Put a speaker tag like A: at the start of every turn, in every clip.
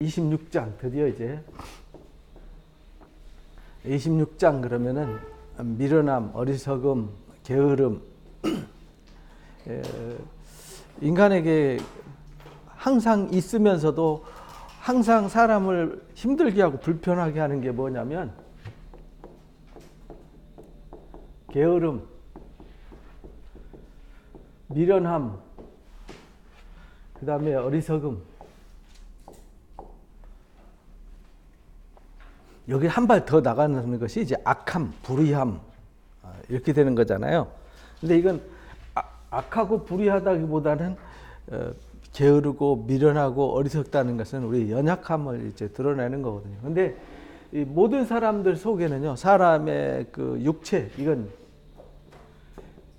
A: 26장 드디어 이제 26장 그러면은 미련함, 어리석음, 게으름 인간에게 항상 있으면서도 항상 사람을 힘들게 하고 불편하게 하는 게 뭐냐면 게으름, 미련함, 그 다음에 어리석음. 여기 한 발 더 나가는 것이 이제 악함, 불의함 이렇게 되는 거잖아요. 근데 이건 악하고 불의하다기보다는 게으르고 미련하고 어리석다는 것은 우리 연약함을 이제 드러내는 거거든요. 근데 이 모든 사람들 속에는요, 사람의 그 육체, 이건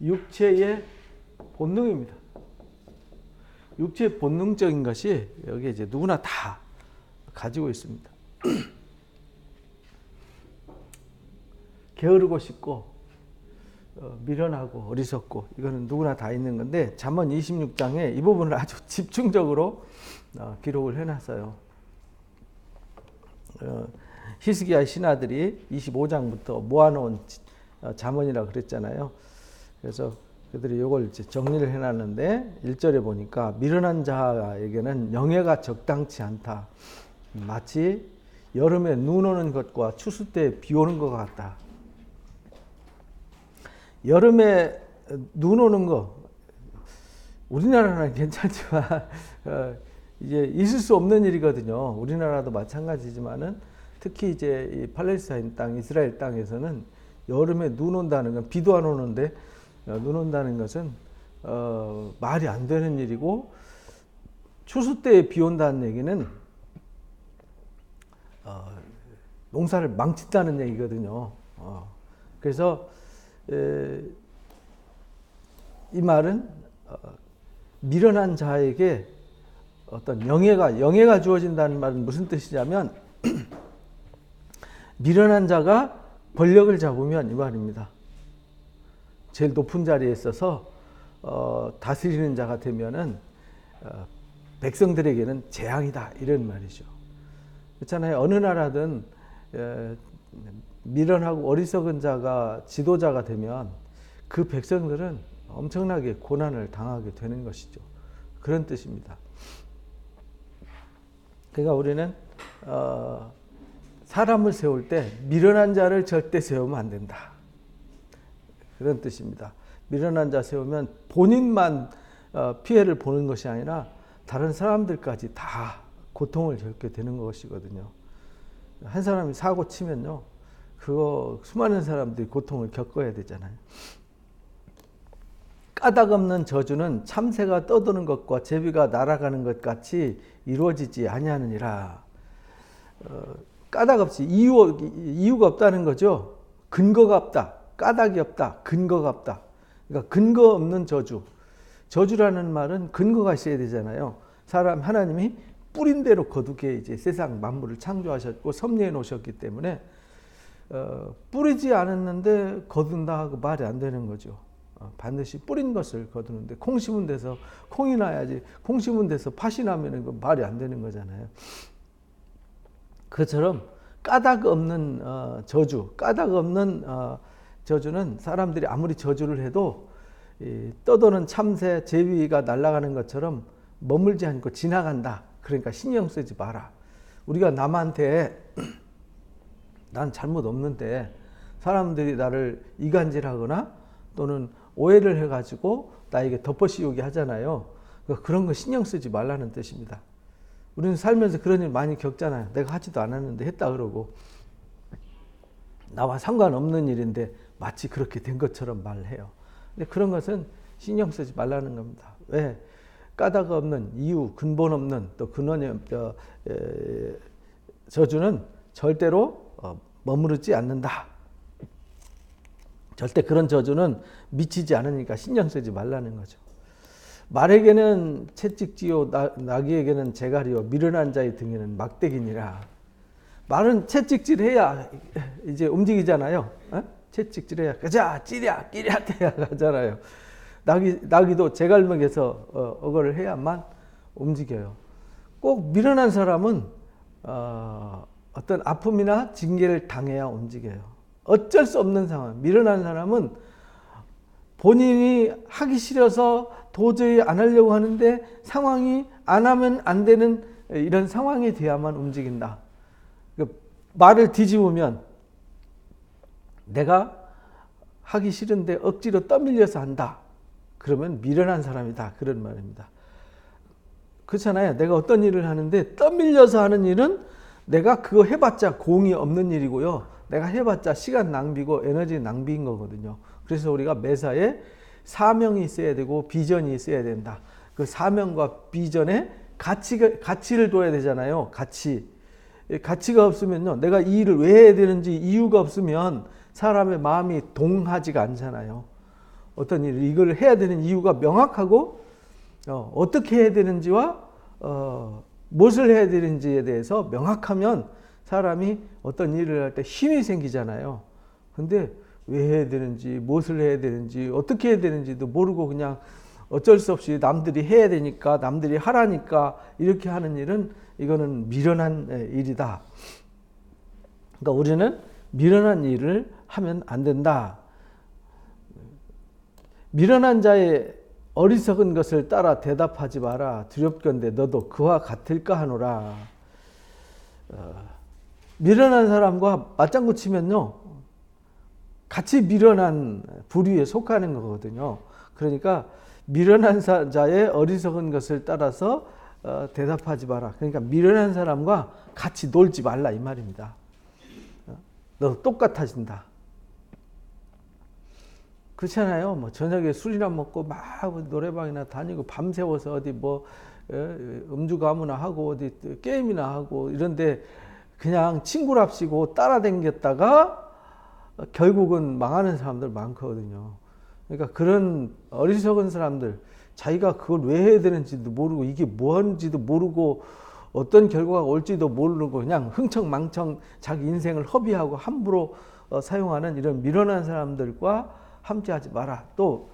A: 육체의 본능입니다. 육체의 본능적인 것이 여기 이제 누구나 다 가지고 있습니다. 게으르고 싶고 미련하고 어리석고 이거는 누구나 다 있는 건데 잠언 26장에 이 부분을 아주 집중적으로 기록을 해놨어요. 히스기야 신하들이 25장부터 모아놓은 잠언이라고 그랬잖아요. 그래서 그들이 이걸 이제 정리를 해놨는데 1절에 보니까 미련한 자에게는 영예가 적당치 않다. 마치 여름에 눈 오는 것과 추수 때 비 오는 것 같다. 여름에 눈 오는 거 우리나라는 괜찮지만 이제 있을 수 없는 일이거든요. 우리나라도 마찬가지지만은 특히 이제 이 팔레스타인 땅, 이스라엘 땅에서는 여름에 눈 온다는 건 비도 안 오는데 눈 온다는 것은 말이 안 되는 일이고 추수 때 비 온다는 얘기는 농사를 망친다는 얘기거든요. 그래서 이 말은 미련한 자에게 어떤 영예가 주어진다는 말은 무슨 뜻이냐면 미련한 자가 권력을 잡으면 이 말입니다. 제일 높은 자리에 있어서 다스리는 자가 되면은 백성들에게는 재앙이다 이런 말이죠. 그렇잖아요. 어느 나라든 미련하고 어리석은 자가 지도자가 되면 그 백성들은 엄청나게 고난을 당하게 되는 것이죠. 그런 뜻입니다. 그러니까 우리는 사람을 세울 때 미련한 자를 절대 세우면 안 된다. 그런 뜻입니다. 미련한 자 세우면 본인만 피해를 보는 것이 아니라 다른 사람들까지 다 고통을 겪게 되는 것이거든요. 한 사람이 사고 치면요, 그거 수많은 사람들이 고통을 겪어야 되잖아요. 까닭 없는 저주는 참새가 떠도는 것과 제비가 날아가는 것 같이 이루어지지 아니하느니라. 까닭 없이 이유가 없다는 거죠. 근거가 없다. 까닭이 없다. 근거가 없다. 그러니까 근거 없는 저주. 저주라는 말은 근거가 있어야 되잖아요. 하나님이 뿌린 대로 거두게 이제 세상 만물을 창조하셨고 섭리해 놓으셨기 때문에 뿌리지 않았는데 거둔다 하고 말이 안 되는 거죠. 반드시 뿌린 것을 거두는데 콩 심은 데서 콩이 나야지 콩 심은 데서 팥이 나면 말이 안 되는 거잖아요. 그처럼 까닭 없는 저주, 까닭 없는 저주는 사람들이 아무리 저주를 해도 떠도는 참새, 제비가 날아가는 것처럼 머물지 않고 지나간다. 그러니까 신경 쓰지 마라. 우리가 남한테 난 잘못 없는데 사람들이 나를 이간질하거나 또는 오해를 해가지고 나에게 덮어씌우게 하잖아요. 그런 거 신경 쓰지 말라는 뜻입니다. 우리는 살면서 그런 일 많이 겪잖아요. 내가 하지도 않았는데 했다 그러고 나와 상관없는 일인데 마치 그렇게 된 것처럼 말해요. 근데 그런 것은 신경 쓰지 말라는 겁니다. 왜? 까닭 없는 이유, 근본 없는 또 근원이 저주는 절대로 머무르지 않는다. 절대 그런 저주는 미치지 않으니까 신경 쓰지 말라는 거죠. 말에게는 채찍지요 나귀에게는 재갈이요 미련한 자의 등에는 막대기니라. 말은 채찍질해야 이제 움직이잖아요. 채찍질해야 가자 찌랴 끼랴 대야 가잖아요. 나귀도 제갈먹에서 어거를 해야만 움직여요. 꼭 미련한 사람은 어떤 아픔이나 징계를 당해야 움직여요. 어쩔 수 없는 상황. 미련한 사람은 본인이 하기 싫어서 도저히 안 하려고 하는데 상황이 안 하면 안 되는 이런 상황이 돼야만 움직인다. 말을 뒤집으면 내가 하기 싫은데 억지로 떠밀려서 한다. 그러면 미련한 사람이다. 그런 말입니다. 그렇잖아요. 내가 어떤 일을 하는데 떠밀려서 하는 일은 내가 그거 해봤자 공이 없는 일이고요. 내가 해봤자 시간 낭비고 에너지 낭비인 거거든요. 그래서 우리가 매사에 사명이 있어야 되고 비전이 있어야 된다. 그 사명과 비전에 가치를 둬야 되잖아요. 가치가 없으면요. 내가 이 일을 왜 해야 되는지 이유가 없으면 사람의 마음이 동하지가 않잖아요. 어떤 일을 이걸 해야 되는 이유가 명확하고 어떻게 해야 되는지와 무엇을 해야 되는지에 대해서 명확하면 사람이 어떤 일을 할 때 힘이 생기잖아요. 근데 왜 해야 되는지, 무엇을 해야 되는지, 어떻게 해야 되는지도 모르고 그냥 어쩔 수 없이 남들이 해야 되니까, 남들이 하라니까 이렇게 하는 일은 이거는 미련한 일이다. 그러니까 우리는 미련한 일을 하면 안 된다. 미련한 자의 어리석은 것을 따라 대답하지 마라. 두렵건대 너도 그와 같을까 하노라. 미련한 사람과 맞장구 치면요. 같이 미련한 부류에 속하는 거거든요. 그러니까 미련한 자의 어리석은 것을 따라서 대답하지 마라. 그러니까 미련한 사람과 같이 놀지 말라 이 말입니다. 너 똑같아진다. 그렇잖아요. 뭐 저녁에 술이나 먹고 막 노래방이나 다니고 밤새워서 어디 뭐 음주 가무나 하고 어디 게임이나 하고 이런데 그냥 친구랍시고 따라다녔다가 결국은 망하는 사람들 많거든요. 그러니까 그런 어리석은 사람들, 자기가 그걸 왜 해야 되는지도 모르고 이게 뭐 하는지도 모르고 어떤 결과가 올지도 모르고 그냥 흥청망청 자기 인생을 허비하고 함부로 사용하는 이런 미련한 사람들과 함께하지 마라. 또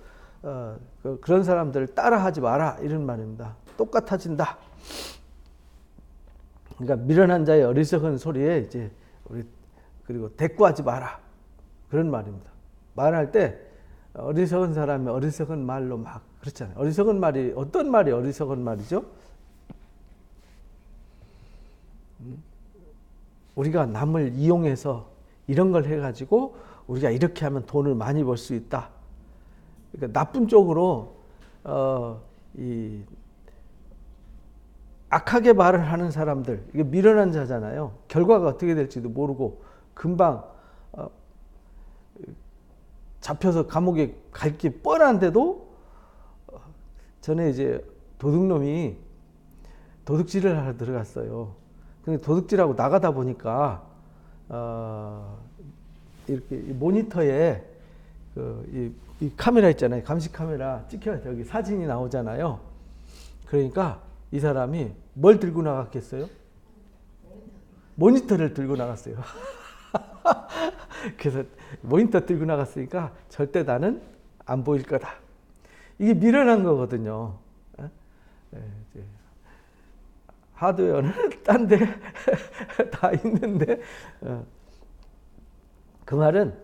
A: 그런 사람들을 따라하지 마라. 이런 말입니다. 똑같아진다. 그러니까 미련한 자의 어리석은 소리에 이제 우리 그리고 대꾸하지 마라. 그런 말입니다. 말할 때 어리석은 사람이 어리석은 말로 막 그렇잖아요. 어리석은 말이 어떤 말이 어리석은 말이죠? 우리가 남을 이용해서 이런 걸 해가지고 우리가 이렇게 하면 돈을 많이 벌 수 있다. 그러니까 나쁜 쪽으로 이 악하게 말을 하는 사람들, 이게 미련한 자잖아요. 결과가 어떻게 될지도 모르고 금방 잡혀서 감옥에 갈 게 뻔한데도 전에 이제 도둑놈이 도둑질을 하러 들어갔어요. 근데 도둑질하고 나가다 보니까 이렇게 모니터에 이 카메라 있잖아요. 감시 카메라 찍혀서 여기 사진이 나오잖아요. 그러니까 이 사람이 뭘 들고 나갔겠어요? 모니터를 들고 나갔어요. 그래서 모니터 들고 나갔으니까 절대 나는 안 보일 거다. 이게 미련한 거거든요. 하드웨어는 딴 데 다 있는데 그 말은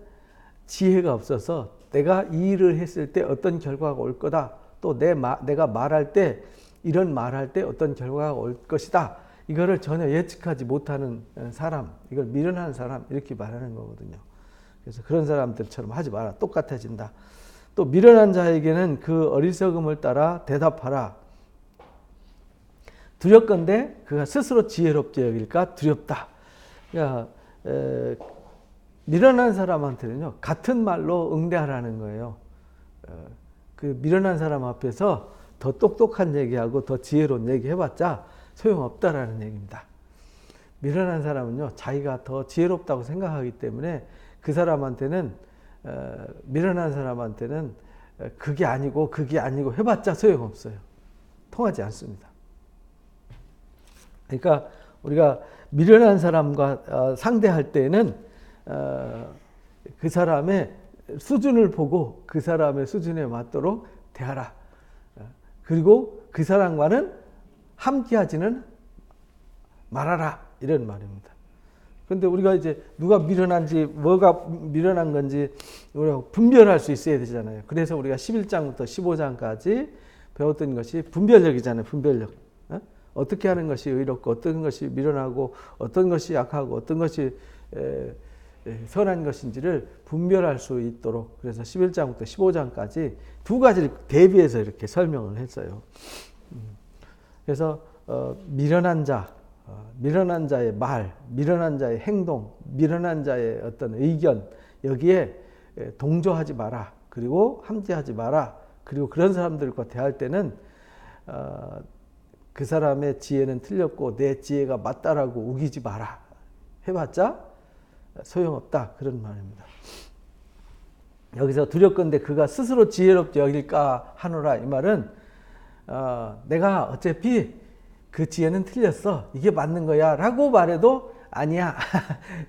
A: 지혜가 없어서 내가 이 일을 했을 때 어떤 결과가 올 거다. 또 내가 말할 때 이런 말할 때 어떤 결과가 올 것이다. 이거를 전혀 예측하지 못하는 사람, 이걸 미련한 사람 이렇게 말하는 거거든요. 그래서 그런 사람들처럼 하지 마라. 똑같아진다. 또 미련한 자에게는 그 어리석음을 따라 대답하라. 두렵건대 그가 스스로 지혜롭게 여길까 두렵다. 그러니까 미련한 사람한테는요 같은 말로 응대하라는 거예요. 그 미련한 사람 앞에서 더 똑똑한 얘기하고 더 지혜로운 얘기 해봤자 소용없다라는 얘기입니다. 미련한 사람은요 자기가 더 지혜롭다고 생각하기 때문에 그 사람한테는 미련한 사람한테는 그게 아니고 해봤자 소용없어요. 통하지 않습니다. 그러니까 우리가 미련한 사람과 상대할 때는 그 사람의 수준을 보고 그 사람의 수준에 맞도록 대하라. 그리고 그 사람과는 함께하지는 말아라. 이런 말입니다. 근데 우리가 이제 누가 미련한지 뭐가 미련한 건지 우리가 분별할 수 있어야 되잖아요. 그래서 우리가 11장부터 15장까지 배웠던 것이 분별력이잖아요. 분별력. 어떻게 하는 것이 의롭고 어떤 것이 미련하고 어떤 것이 약하고 어떤 것이 선한 것인지를 분별할 수 있도록 그래서 11장부터 15장까지 두 가지를 대비해서 이렇게 설명을 했어요. 그래서 미련한 자, 미련한 자의 말, 미련한 자의 행동, 미련한 자의 어떤 의견 여기에 동조하지 마라. 그리고 함께하지 마라. 그리고 그런 사람들과 대할 때는 그 사람의 지혜는 틀렸고 내 지혜가 맞다라고 우기지 마라. 해봤자 소용없다. 그런 말입니다. 여기서 두렵건대 그가 스스로 지혜롭지 여길까 하노라. 이 말은 내가 어차피 그 지혜는 틀렸어. 이게 맞는 거야. 라고 말해도 아니야.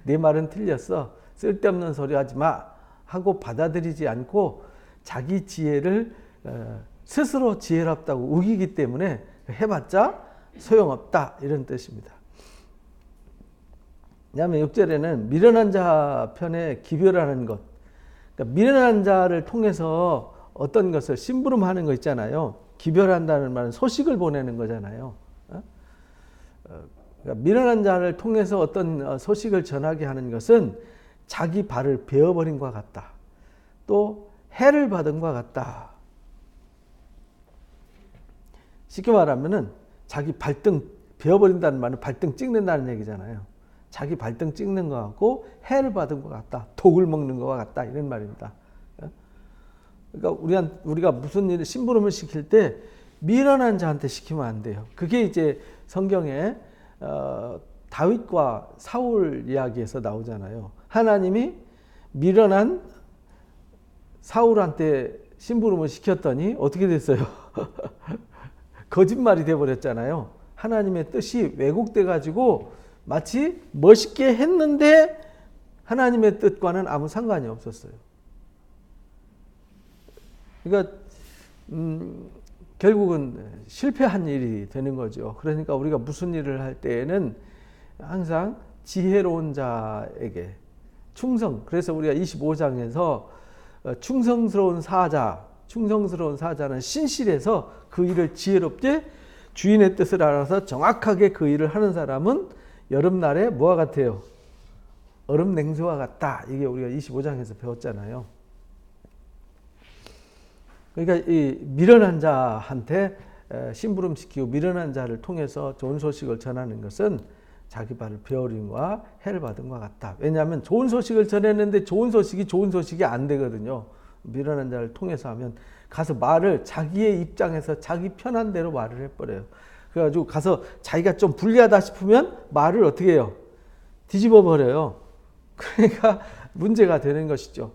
A: 내 말은 틀렸어. 쓸데없는 소리 하지 마. 하고 받아들이지 않고 자기 지혜를 스스로 지혜롭다고 우기기 때문에 해봤자 소용없다. 이런 뜻입니다. 왜냐하면 6절에는 미련한 자 편에 기별하는 것. 그러니까 미련한 자를 통해서 어떤 것을 심부름하는 거 있잖아요. 기별한다는 말은 소식을 보내는 거잖아요. 그러니까 미련한 자를 통해서 어떤 소식을 전하게 하는 것은 자기 발을 베어버린 것과 같다. 또 해를 받은 것과 같다. 쉽게 말하면은 자기 발등 베어버린다는 말은 발등 찍는다는 얘기잖아요. 자기 발등 찍는 것 같고 해를 받은 것 같다. 독을 먹는 것과 같다. 이런 말입니다. 그러니까 우리가 무슨 일을 심부름을 시킬 때 미련한 자한테 시키면 안 돼요. 그게 이제 성경에 다윗과 사울 이야기에서 나오잖아요. 하나님이 미련한 사울한테 심부름을 시켰더니 어떻게 됐어요? 거짓말이 돼버렸잖아요. 하나님의 뜻이 왜곡돼 가지고 마치 멋있게 했는데 하나님의 뜻과는 아무 상관이 없었어요. 그러니까 결국은 실패한 일이 되는 거죠. 그러니까 우리가 무슨 일을 할 때에는 항상 지혜로운 자에게 충성. 그래서 우리가 25장에서 충성스러운 사자는 신실해서 그 일을 지혜롭게 주인의 뜻을 알아서 정확하게 그 일을 하는 사람은 여름날에 뭐와 같아요? 얼음 냉수와 같다. 이게 우리가 25장에서 배웠잖아요. 그러니까 이 미련한 자한테 심부름시키고 미련한 자를 통해서 좋은 소식을 전하는 것은 자기 발을 베어림과 해를 받은 것 같다. 왜냐하면 좋은 소식을 전했는데 좋은 소식이 안 되거든요. 미련한 자를 통해서 하면 가서 말을 자기의 입장에서 자기 편한 대로 말을 해버려요. 그래가지고 가서 자기가 좀 불리하다 싶으면 말을 어떻게 해요? 뒤집어 버려요. 그러니까 문제가 되는 것이죠.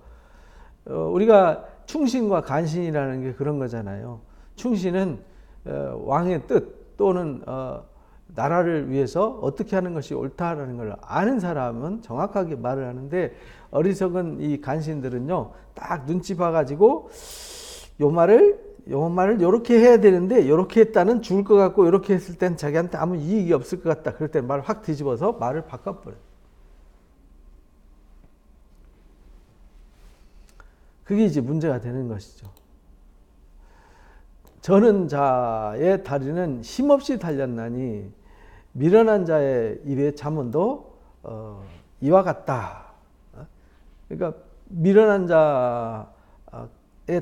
A: 우리가 충신과 간신이라는 게 그런 거잖아요. 충신은 왕의 뜻 또는 나라를 위해서 어떻게 하는 것이 옳다라는 걸 아는 사람은 정확하게 말을 하는데 어리석은 이 간신들은요 딱 눈치 봐가지고 요 말을 요렇게 해야 되는데 요렇게 했다는 죽을 것 같고 요렇게 했을 땐 자기한테 아무 이익이 없을 것 같다. 그럴 때 말을 확 뒤집어서 말을 바꿔버려요. 그게 이제 문제가 되는 것이죠. 저는 자의 다리는 힘없이 달렸나니 미련한 자의 입의 잠언도 이와 같다. 그러니까 미련한 자의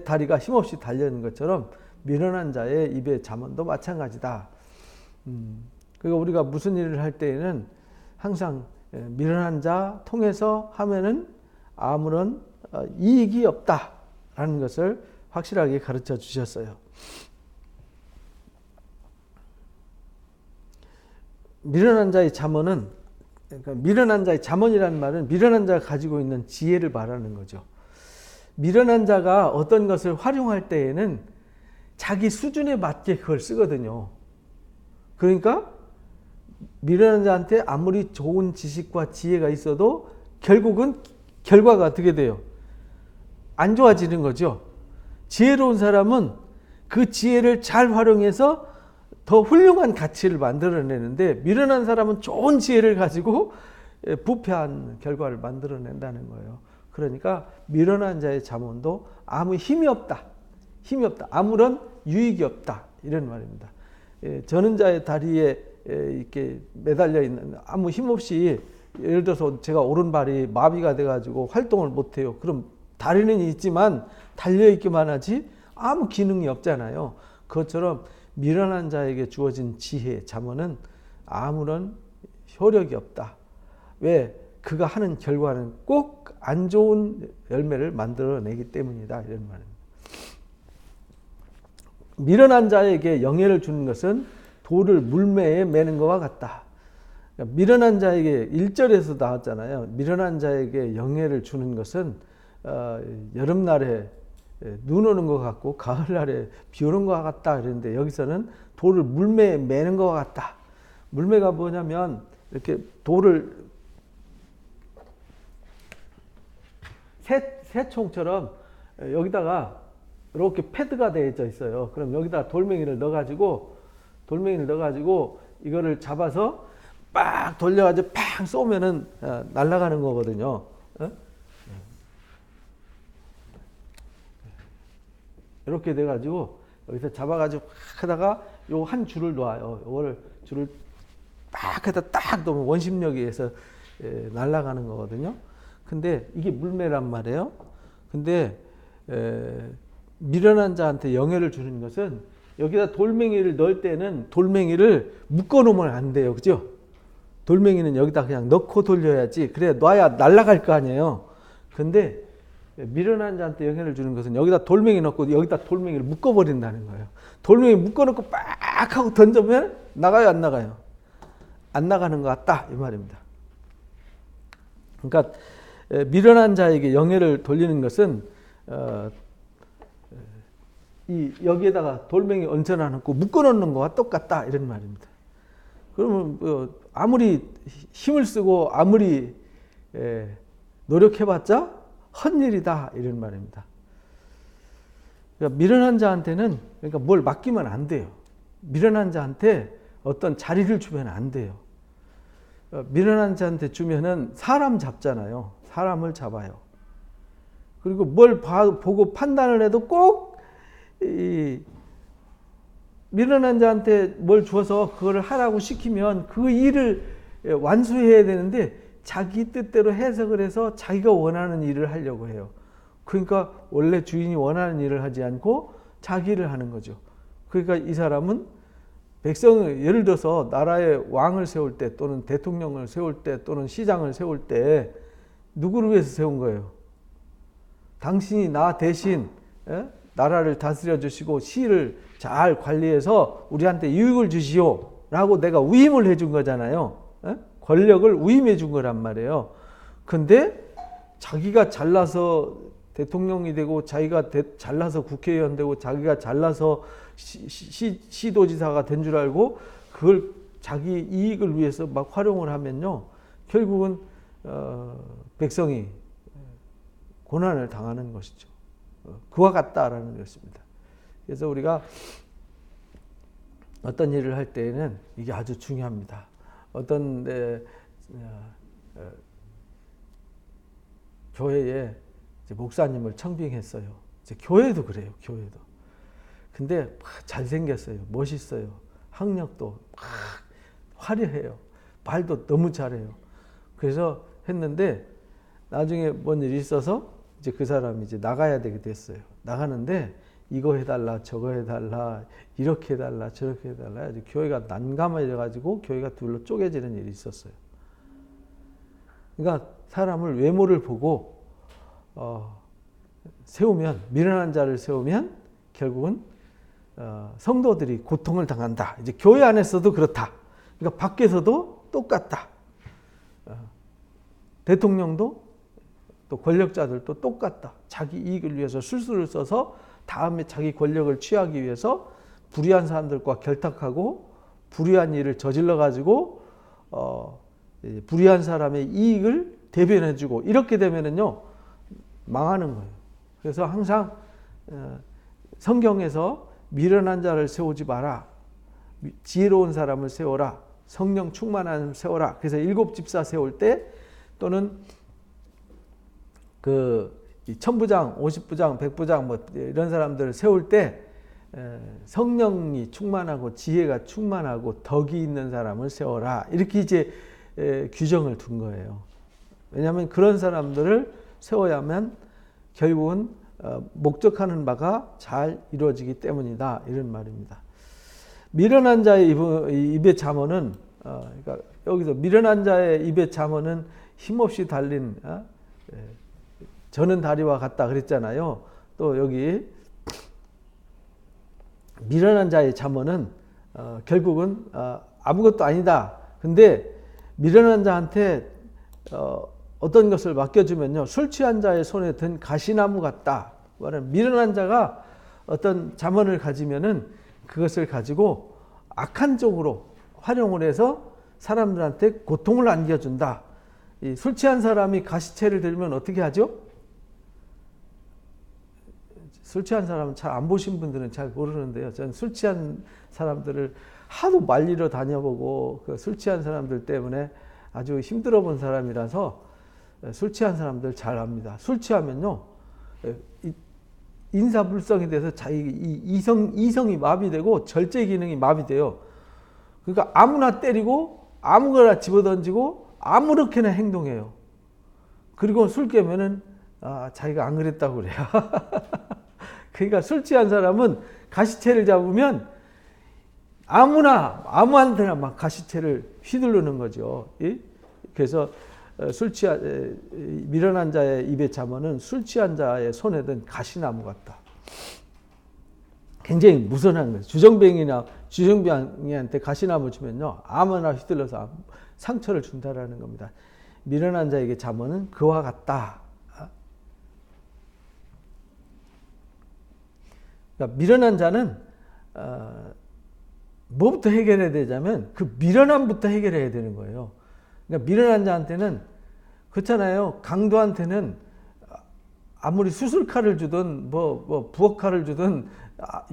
A: 다리가 힘없이 달려있는 것처럼 미련한 자의 입의 잠언도 마찬가지다. 그러니까 우리가 무슨 일을 할 때에는 항상 미련한 자 통해서 하면은 아무런 이익이 없다라는 것을 확실하게 가르쳐 주셨어요. 미련한 자의 잠언은 그러니까 미련한 자의 잠언이라는 말은 미련한 자가 가지고 있는 지혜를 말하는 거죠. 미련한 자가 어떤 것을 활용할 때에는 자기 수준에 맞게 그걸 쓰거든요. 그러니까 미련한 자한테 아무리 좋은 지식과 지혜가 있어도 결국은 결과가 어떻게 돼요? 안 좋아지는 거죠. 지혜로운 사람은 그 지혜를 잘 활용해서 더 훌륭한 가치를 만들어내는데 미련한 사람은 좋은 지혜를 가지고 부패한 결과를 만들어낸다는 거예요. 그러니까 미련한 자의 잠언도 아무 힘이 없다. 힘이 없다. 아무런 유익이 없다. 이런 말입니다. 저는 자의 다리에 이렇게 매달려 있는 아무 힘 없이 예를 들어서 제가 오른발이 마비가 돼가지고 활동을 못해요. 그럼 다리는 있지만 달려있기만 하지 아무 기능이 없잖아요. 그것처럼 미련한 자에게 주어진 지혜, 잠언은 아무런 효력이 없다. 왜? 그가 하는 결과는 꼭 안 좋은 열매를 만들어내기 때문이다. 이런 말입니다. 미련한 자에게 영예를 주는 것은 돌을 물매에 매는 것과 같다. 그러니까 미련한 자에게 1절에서 나왔잖아요. 미련한 자에게 영예를 주는 것은 여름날에 눈 오는 것 같고 가을날에 비 오는 것 같다 그랬는데 여기서는 돌을 물매에 매는 것 같다. 물매가 뭐냐면 이렇게 돌을 새총처럼 여기다가 이렇게 패드가 되어 있어요. 그럼 여기다 돌멩이를 넣어가지고 이거를 잡아서 빡 돌려가지고 팍 쏘면은 날아가는 거거든요. 이렇게 돼가지고 여기서 잡아가지고 팍 하다가 요 한 줄을 놓아요. 요거를 줄을 팍 해서 딱 놓으면 원심력에 의해서 날아가는 거거든요. 근데 이게 물매란 말이에요. 근데 미련한 자한테 영예를 주는 것은 여기다 돌멩이를 넣을 때는 돌멩이를 묶어 놓으면 안 돼요. 그죠? 돌멩이는 여기다 그냥 넣고 돌려야지. 그래 놔야 날아갈 거 아니에요. 근데 미련한 자한테 영예를 주는 것은 여기다 돌멩이 넣고 여기다 돌멩이를 묶어 버린다는 거예요. 돌멩이 묶어 놓고 빡 하고 던져면 나가요, 안 나가요? 안 나가는 것 같다 이 말입니다. 그러니까 미련한 자에게 영예를 돌리는 것은 여기에다가 돌멩이 얹어놔 놓고 묶어 놓는 것과 똑같다 이런 말입니다. 그러면 아무리 힘을 쓰고 아무리 노력해봤자 헛일이다 이런 말입니다. 그러니까 미련한 자한테는 그러니까 뭘 맡기면 안 돼요. 미련한 자한테 어떤 자리를 주면 안 돼요. 미련한 자한테 주면은 사람 잡잖아요. 사람을 잡아요. 그리고 뭘 보고 판단을 해도 꼭 미련한 자한테 뭘 줘서 그걸 하라고 시키면 그 일을 완수해야 되는데 자기 뜻대로 해석을 해서 자기가 원하는 일을 하려고 해요. 그러니까 원래 주인이 원하는 일을 하지 않고 자기 일을 하는 거죠. 그러니까 이 사람은 백성을 예를 들어서 나라의 왕을 세울 때 또는 대통령을 세울 때 또는 시장을 세울 때 누구를 위해서 세운 거예요? 당신이 나 대신 나라를 다스려 주시고 시를 잘 관리해서 우리한테 유익을 주시오 라고 내가 위임을 해준 거잖아요. 권력을 위임해 준 거란 말이에요. 근데 자기가 잘나서 대통령이 되고 자기가 잘나서 국회의원 되고 자기가 잘나서 시도지사가 된 줄 알고 그걸 자기 이익을 위해서 막 활용을 하면요. 결국은 백성이 고난을 당하는 것이죠. 그와 같다라는 것입니다. 그래서 우리가 어떤 일을 할 때에는 이게 아주 중요합니다. 어떤 교회에 목사님을 청빙했어요. 이제 교회도 그래요. 교회도. 근데 잘생겼어요. 멋있어요. 학력도 화려해요. 말도 너무 잘해요. 그래서 했는데 나중에 뭔 일이 있어서 이제 그 사람이 이제 나가야 되게 됐어요. 나가는데 이거 해달라, 저거 해달라, 이렇게 해달라, 저렇게 해달라. 이제 교회가 난감해져가지고 교회가 둘로 쪼개지는 일이 있었어요. 그러니까 사람을 외모를 보고 세우면 미련한 자를 세우면 결국은 성도들이 고통을 당한다. 이제 교회 안에서도 그렇다. 그러니까 밖에서도 똑같다. 대통령도 또 권력자들도 똑같다. 자기 이익을 위해서 술수를 써서 다음에 자기 권력을 취하기 위해서 불의한 사람들과 결탁하고 불의한 일을 저질러 가지고 불의한 사람의 이익을 대변해주고 이렇게 되면은요 망하는 거예요. 그래서 항상 성경에서 미련한 자를 세우지 마라. 지혜로운 사람을 세워라. 성령 충만한 사람을 세워라. 그래서 7집사 세울 때 또는 천부장, 50부장, 100부장 뭐 이런 사람들을 세울 때 성령이 충만하고 지혜가 충만하고 덕이 있는 사람을 세워라. 이렇게 이제 규정을 둔 거예요. 왜냐하면 그런 사람들을 세워야만 결국은 목적하는 바가 잘 이루어지기 때문이다. 이런 말입니다. 미련한 자의 입의 잠언은 그러니까 여기서 미련한 자의 입의 잠언은 힘없이 달린 저는 다리와 같다 그랬잖아요. 또 여기 미련한 자의 잠언은 결국은 아무것도 아니다. 근데 미련한 자한테 어떤 것을 맡겨주면요, 술 취한 자의 손에 든 가시나무 같다. 말하는 미련한 자가 어떤 잠언을 가지면은 그것을 가지고 악한 쪽으로 활용을 해서 사람들한테 고통을 안겨준다. 이 술 취한 사람이 가시채를 들면 어떻게 하죠? 술 취한 사람은 잘 안 보신 분들은 잘 모르는데요. 저는 술 취한 사람들을 하도 말리러 다녀보고 그 술 취한 사람들 때문에 아주 힘들어 본 사람이라서 술 취한 사람들 잘 압니다. 술 취하면요, 인사불성이 돼서 이성이 마비되고 절제 기능이 마비돼요. 그러니까 아무나 때리고 아무거나 집어던지고 아무렇게나 행동해요. 그리고 술 깨면은 자기가 안 그랬다고 그래요. 그러니까 술 취한 사람은 가시채를 잡으면 아무한테나 막 가시채를 휘두르는 거죠. 그래서 미련한 자의 입의 잠언은 술 취한 자의 손에 든 가시나무 같다. 굉장히 무선한 거예요. 주정뱅이한테 가시나무 주면요, 아무나 휘둘러서 상처를 준다라는 겁니다. 미련한 자에게 잠언은 그와 같다. 그러니까 미련한 자는 뭐부터 해결해야 되냐면 그 미련함부터 해결해야 되는 거예요. 그러니까 미련한 자한테는 그렇잖아요. 강도한테는 아무리 수술칼을 주든 뭐 부엌칼을 주든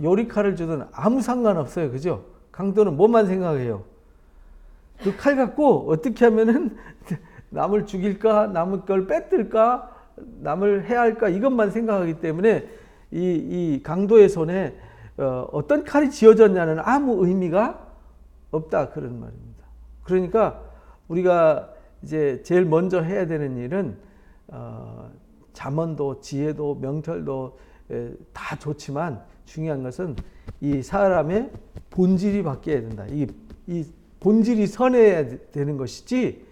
A: 요리칼을 주든 아무 상관없어요. 그죠? 강도는 뭐만 생각해요? 그 칼 갖고 어떻게 하면은 남을 죽일까, 남의 걸 뺏을까, 남을 해할까 이것만 생각하기 때문에 이 강도의 손에 어떤 칼이 쥐어졌냐는 아무 의미가 없다 그런 말입니다. 그러니까 우리가 이제 제일 먼저 해야 되는 일은 잠언도 지혜도 명철도 다 좋지만 중요한 것은 이 사람의 본질이 바뀌어야 된다. 이 본질이 선해야 되는 것이지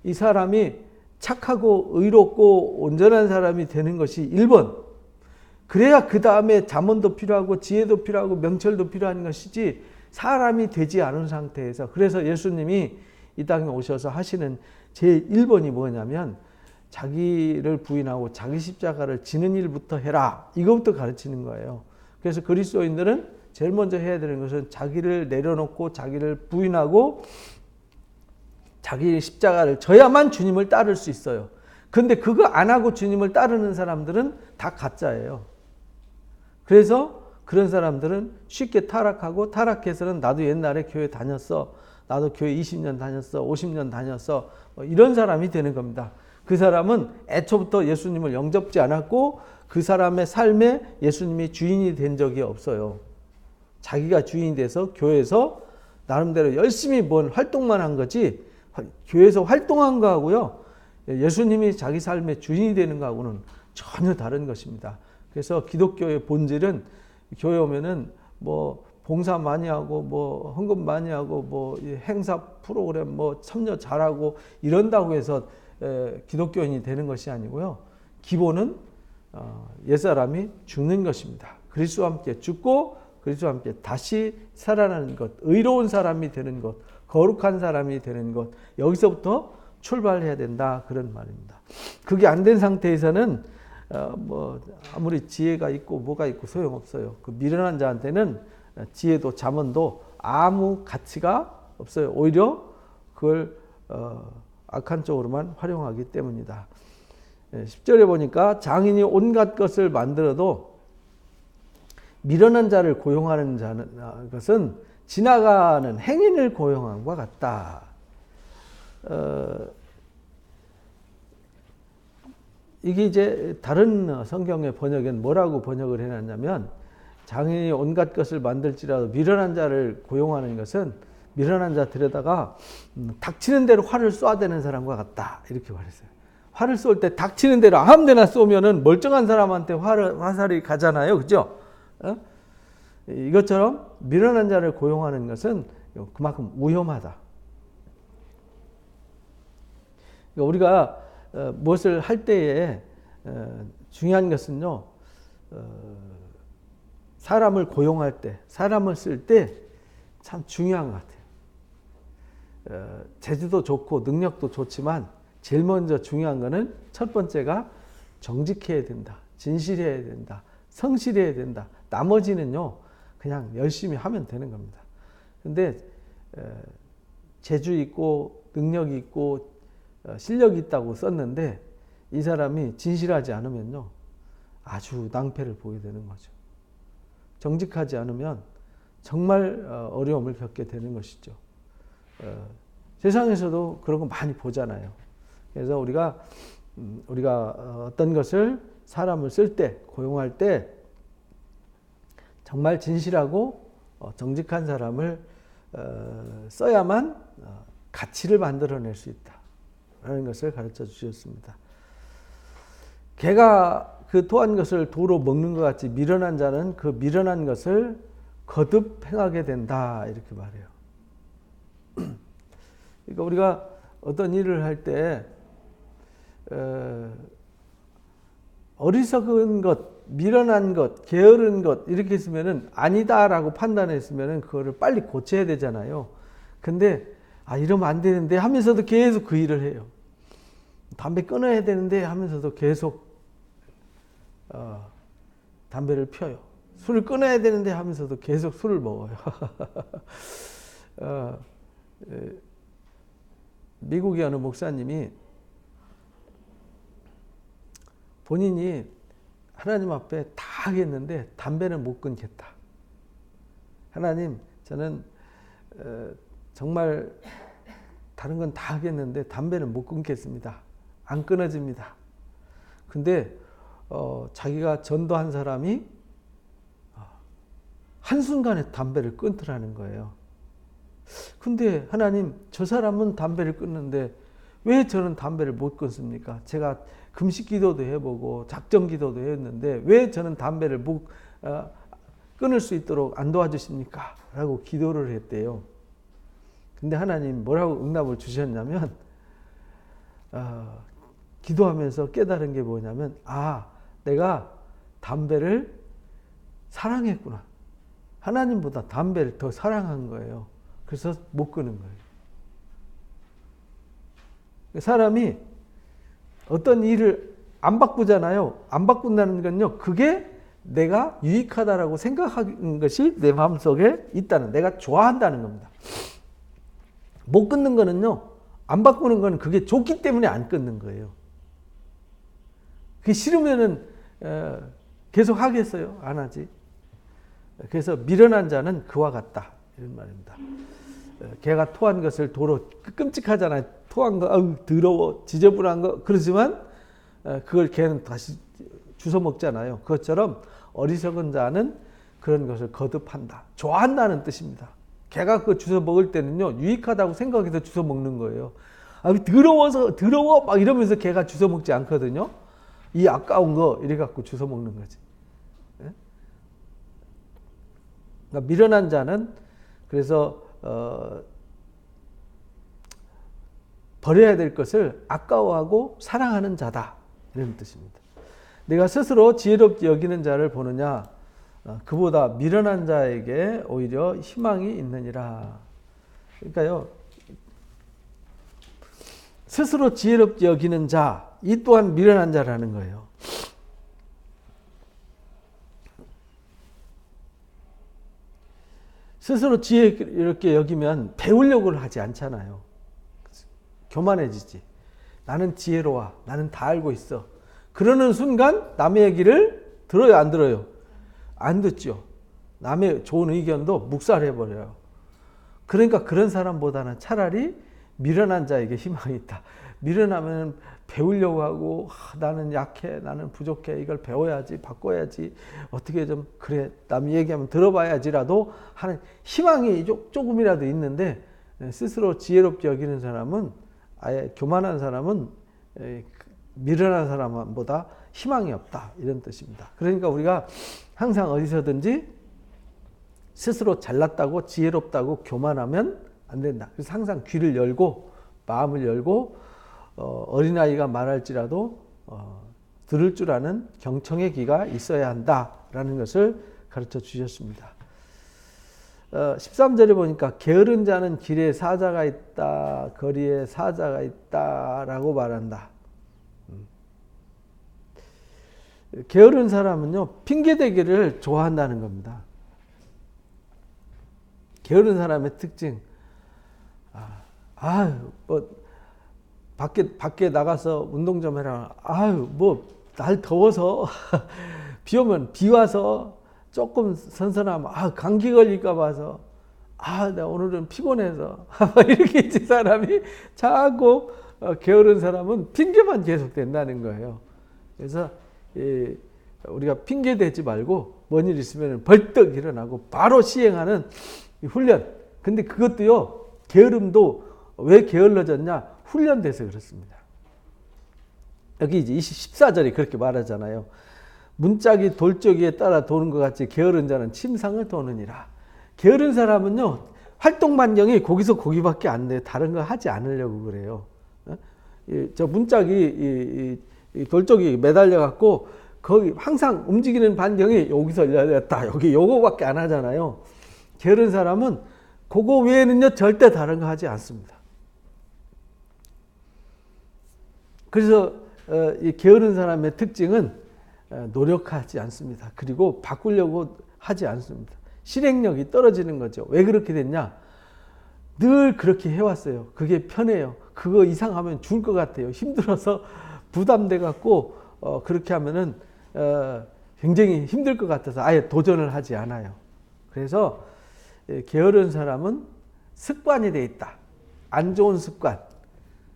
A: 이 사람이 착하고 의롭고 온전한 사람이 되는 것이 1번. 그래야 그 다음에 잠언도 필요하고 지혜도 필요하고 명철도 필요한 것이지 사람이 되지 않은 상태에서. 그래서 예수님이 이 땅에 오셔서 하시는 제1번이 뭐냐면 자기를 부인하고 자기 십자가를 지는 일부터 해라. 이것부터 가르치는 거예요. 그래서 그리스도인들은 제일 먼저 해야 되는 것은 자기를 내려놓고 자기를 부인하고 자기 십자가를 져야만 주님을 따를 수 있어요. 근데 그거 안 하고 주님을 따르는 사람들은 다 가짜예요. 그래서 그런 사람들은 쉽게 타락하고, 타락해서는 나도 옛날에 교회 다녔어, 나도 교회 20년 다녔어, 50년 다녔어, 이런 사람이 되는 겁니다. 그 사람은 애초부터 예수님을 영접지 않았고 그 사람의 삶에 예수님이 주인이 된 적이 없어요. 자기가 주인이 돼서 교회에서 나름대로 열심히 뭔 활동만 한 거지, 교회에서 활동한 거하고요, 예수님이 자기 삶의 주인이 되는 거하고는 전혀 다른 것입니다. 그래서 기독교의 본질은 교회 오면은 뭐 봉사 많이 하고 뭐 헌금 많이 하고 뭐 행사 프로그램 뭐 참여 잘하고 이런다고 해서 기독교인이 되는 것이 아니고요. 기본은 옛사람이 죽는 것입니다. 그리스도와 함께 죽고 그리스도와 함께 다시 살아나는 것, 의로운 사람이 되는 것, 거룩한 사람이 되는 것, 여기서부터 출발해야 된다 그런 말입니다. 그게 안 된 상태에서는 뭐 아무리 지혜가 있고 뭐가 있고 소용없어요. 그 미련한 자한테는 지혜도 잠언도 아무 가치가 없어요. 오히려 그걸 악한 쪽으로만 활용하기 때문이다. 10절에 보니까 장인이 온갖 것을 만들어도 미련한 자를 고용하는 것은 지나가는 행인을 고용함과 같다. 이게 이제 다른 성경의 번역엔 뭐라고 번역을 해놨냐면, 장인이 온갖 것을 만들지라도 미련한 자를 고용하는 것은 미련한 자 들여다가 닥치는 대로 활을 쏴대는 사람과 같다, 이렇게 말했어요. 활을 쏠 때 닥치는 대로 아무데나 쏘면은 멀쩡한 사람한테 화살이 가잖아요, 그죠? 이것처럼 미련한 자를 고용하는 것은 그만큼 위험하다. 우리가 무엇을 할 때에 중요한 것은요, 사람을 고용할 때, 사람을 쓸 때 참 중요한 것 같아요. 재주도 좋고 능력도 좋지만 제일 먼저 중요한 거는 첫 번째가 정직해야 된다, 진실해야 된다, 성실해야 된다. 나머지는요 그냥 열심히 하면 되는 겁니다. 근데 재주 있고 능력이 있고 실력이 있다고 썼는데 이 사람이 진실하지 않으면요 아주 낭패를 보게 되는 거죠. 정직하지 않으면 정말 어려움을 겪게 되는 것이죠. 세상에서도 그런 거 많이 보잖아요. 그래서 우리가 어떤 것을 사람을 쓸 때, 고용할 때 정말 진실하고 정직한 사람을 써야만 가치를 만들어낼 수 있다라는 것을 가르쳐 주셨습니다. 개가 그 토한 것을 도로 먹는 것 같이 미련한 자는 그 미련한 것을 거듭 행하게 된다, 이렇게 말해요. 그러니까 우리가 어떤 일을 할 때 어리석은 것, 미련한 것, 게으른 것 이렇게 있으면은 아니다라고 판단했으면은 그거를 빨리 고쳐야 되잖아요. 근데 이러면 안 되는데 하면서도 계속 그 일을 해요. 담배 끊어야 되는데 하면서도 계속 담배를 펴요. 술을 끊어야 되는데 하면서도 계속 술을 먹어요. 미국의 어느 목사님이 본인이 하나님 앞에 다 하겠는데 담배는 못 끊겠다. 하나님, 저는 정말 다른 건 다 하겠는데 담배는 못 끊겠습니다. 안 끊어집니다. 근데 자기가 전도한 사람이 한순간에 담배를 끊더라는 거예요. 근데 하나님, 저 사람은 담배를 끊는데 왜 저는 담배를 못 끊습니까? 제가 금식 기도도 해보고 작정 기도도 했는데 왜 저는 담배를 못 끊을 수 있도록 안 도와주십니까? 라고 기도를 했대요. 근데 하나님 뭐라고 응답을 주셨냐면 기도하면서 깨달은 게 뭐냐면 내가 담배를 사랑했구나. 하나님보다 담배를 더 사랑한 거예요. 그래서 못 끊은 거예요. 사람이 어떤 일을 안 바꾸잖아요. 안 바꾼다는 건요, 그게 내가 유익하다라고 생각하는 것이 내 마음속에 있다는, 내가 좋아한다는 겁니다. 못 끊는 거는요, 안 바꾸는 거는 그게 좋기 때문에 안 끊는 거예요. 그게 싫으면은 계속 하겠어요? 안 하지. 그래서 미련한 자는 그와 같다, 이런 말입니다. 개가 토한 것을 도로, 끔찍하잖아요. 토한 거, 더러워, 지저분한 거. 그러지만 그걸 개는 다시 주워 먹잖아요. 그것처럼 어리석은 자는 그런 것을 거듭한다, 좋아한다는 뜻입니다. 개가 그거 주워 먹을 때는요, 유익하다고 생각해서 주워 먹는 거예요. 더러워 막 이러면서 개가 주워 먹지 않거든요. 이 아까운 거 이래 갖고 주워 먹는 거지. 그러니까 미련한 자는 그래서 버려야 될 것을 아까워하고 사랑하는 자다, 이런 뜻입니다. 내가 스스로 지혜롭게 여기는 자를 보느냐, 그보다 미련한 자에게 오히려 희망이 있느니라. 그러니까요, 스스로 지혜롭게 여기는 자, 이 또한 미련한 자라는 거예요. 스스로 지혜롭게 여기면 배우려고 하지 않잖아요. 교만해지지. 나는 지혜로워. 나는 다 알고 있어. 그러는 순간 남의 얘기를 들어요, 안 들어요? 안 듣죠. 남의 좋은 의견도 묵살해버려요. 그러니까 그런 사람보다는 차라리 미련한 자에게 희망이 있다. 미련하면 배우려고 하고 나는 약해, 나는 부족해, 이걸 배워야지, 바꿔야지, 어떻게 좀 그래, 남이 얘기하면 들어봐야지라도 하는 희망이 조금이라도 있는데, 스스로 지혜롭게 여기는 사람은, 아예 교만한 사람은 미련한 사람보다 희망이 없다, 이런 뜻입니다. 그러니까 우리가 항상 어디서든지 스스로 잘났다고 지혜롭다고 교만하면 안 된다. 그래서 항상 귀를 열고 마음을 열고 어린아이가 말할지라도 들을 줄 아는 경청의 귀가 있어야 한다라는 것을 가르쳐 주셨습니다. 13절에 보니까 게으른 자는 길에 사자가 있다, 거리에 사자가 있다라고 말한다. 게으른 사람은요, 핑계대기를 좋아한다는 겁니다. 게으른 사람의 특징, 뭐 밖에 나가서 운동 좀 해라. 뭐 날 더워서 비 오면 비 와서 조금 선선하면 감기 걸릴까 봐서 내가 오늘은 피곤해서 이렇게 있지. 사람이 자꾸 게으른 사람은 핑계만 계속 된다는 거예요. 그래서 우리가 핑계 대지 말고 뭔 일 있으면 벌떡 일어나고 바로 시행하는 훈련. 근데 그것도요, 게으름도 왜 게을러졌냐? 훈련돼서 그렇습니다. 여기 이제 14절이 그렇게 말하잖아요. 문짝이 돌적이에 따라 도는 것 같이 게으른 자는 침상을 도느니라. 게으른 사람은요, 활동 반경이 거기서 거기밖에 안 돼요. 다른 거 하지 않으려고 그래요. 저 문짝이 돌적이 매달려 갖고 거기 항상 움직이는 반경이 여기서 열렸다, 여기 요거밖에 안 하잖아요. 게으른 사람은 그거 외에는요, 절대 다른 거 하지 않습니다. 그래서 이 게으른 사람의 특징은 노력하지 않습니다. 그리고 바꾸려고 하지 않습니다. 실행력이 떨어지는 거죠. 왜 그렇게 됐냐? 늘 그렇게 해왔어요. 그게 편해요. 그거 이상하면 죽을 것 같아요. 힘들어서 부담돼 갖고 그렇게 하면은 굉장히 힘들 것 같아서 아예 도전을 하지 않아요. 그래서 게으른 사람은 습관이 돼 있다. 안 좋은 습관.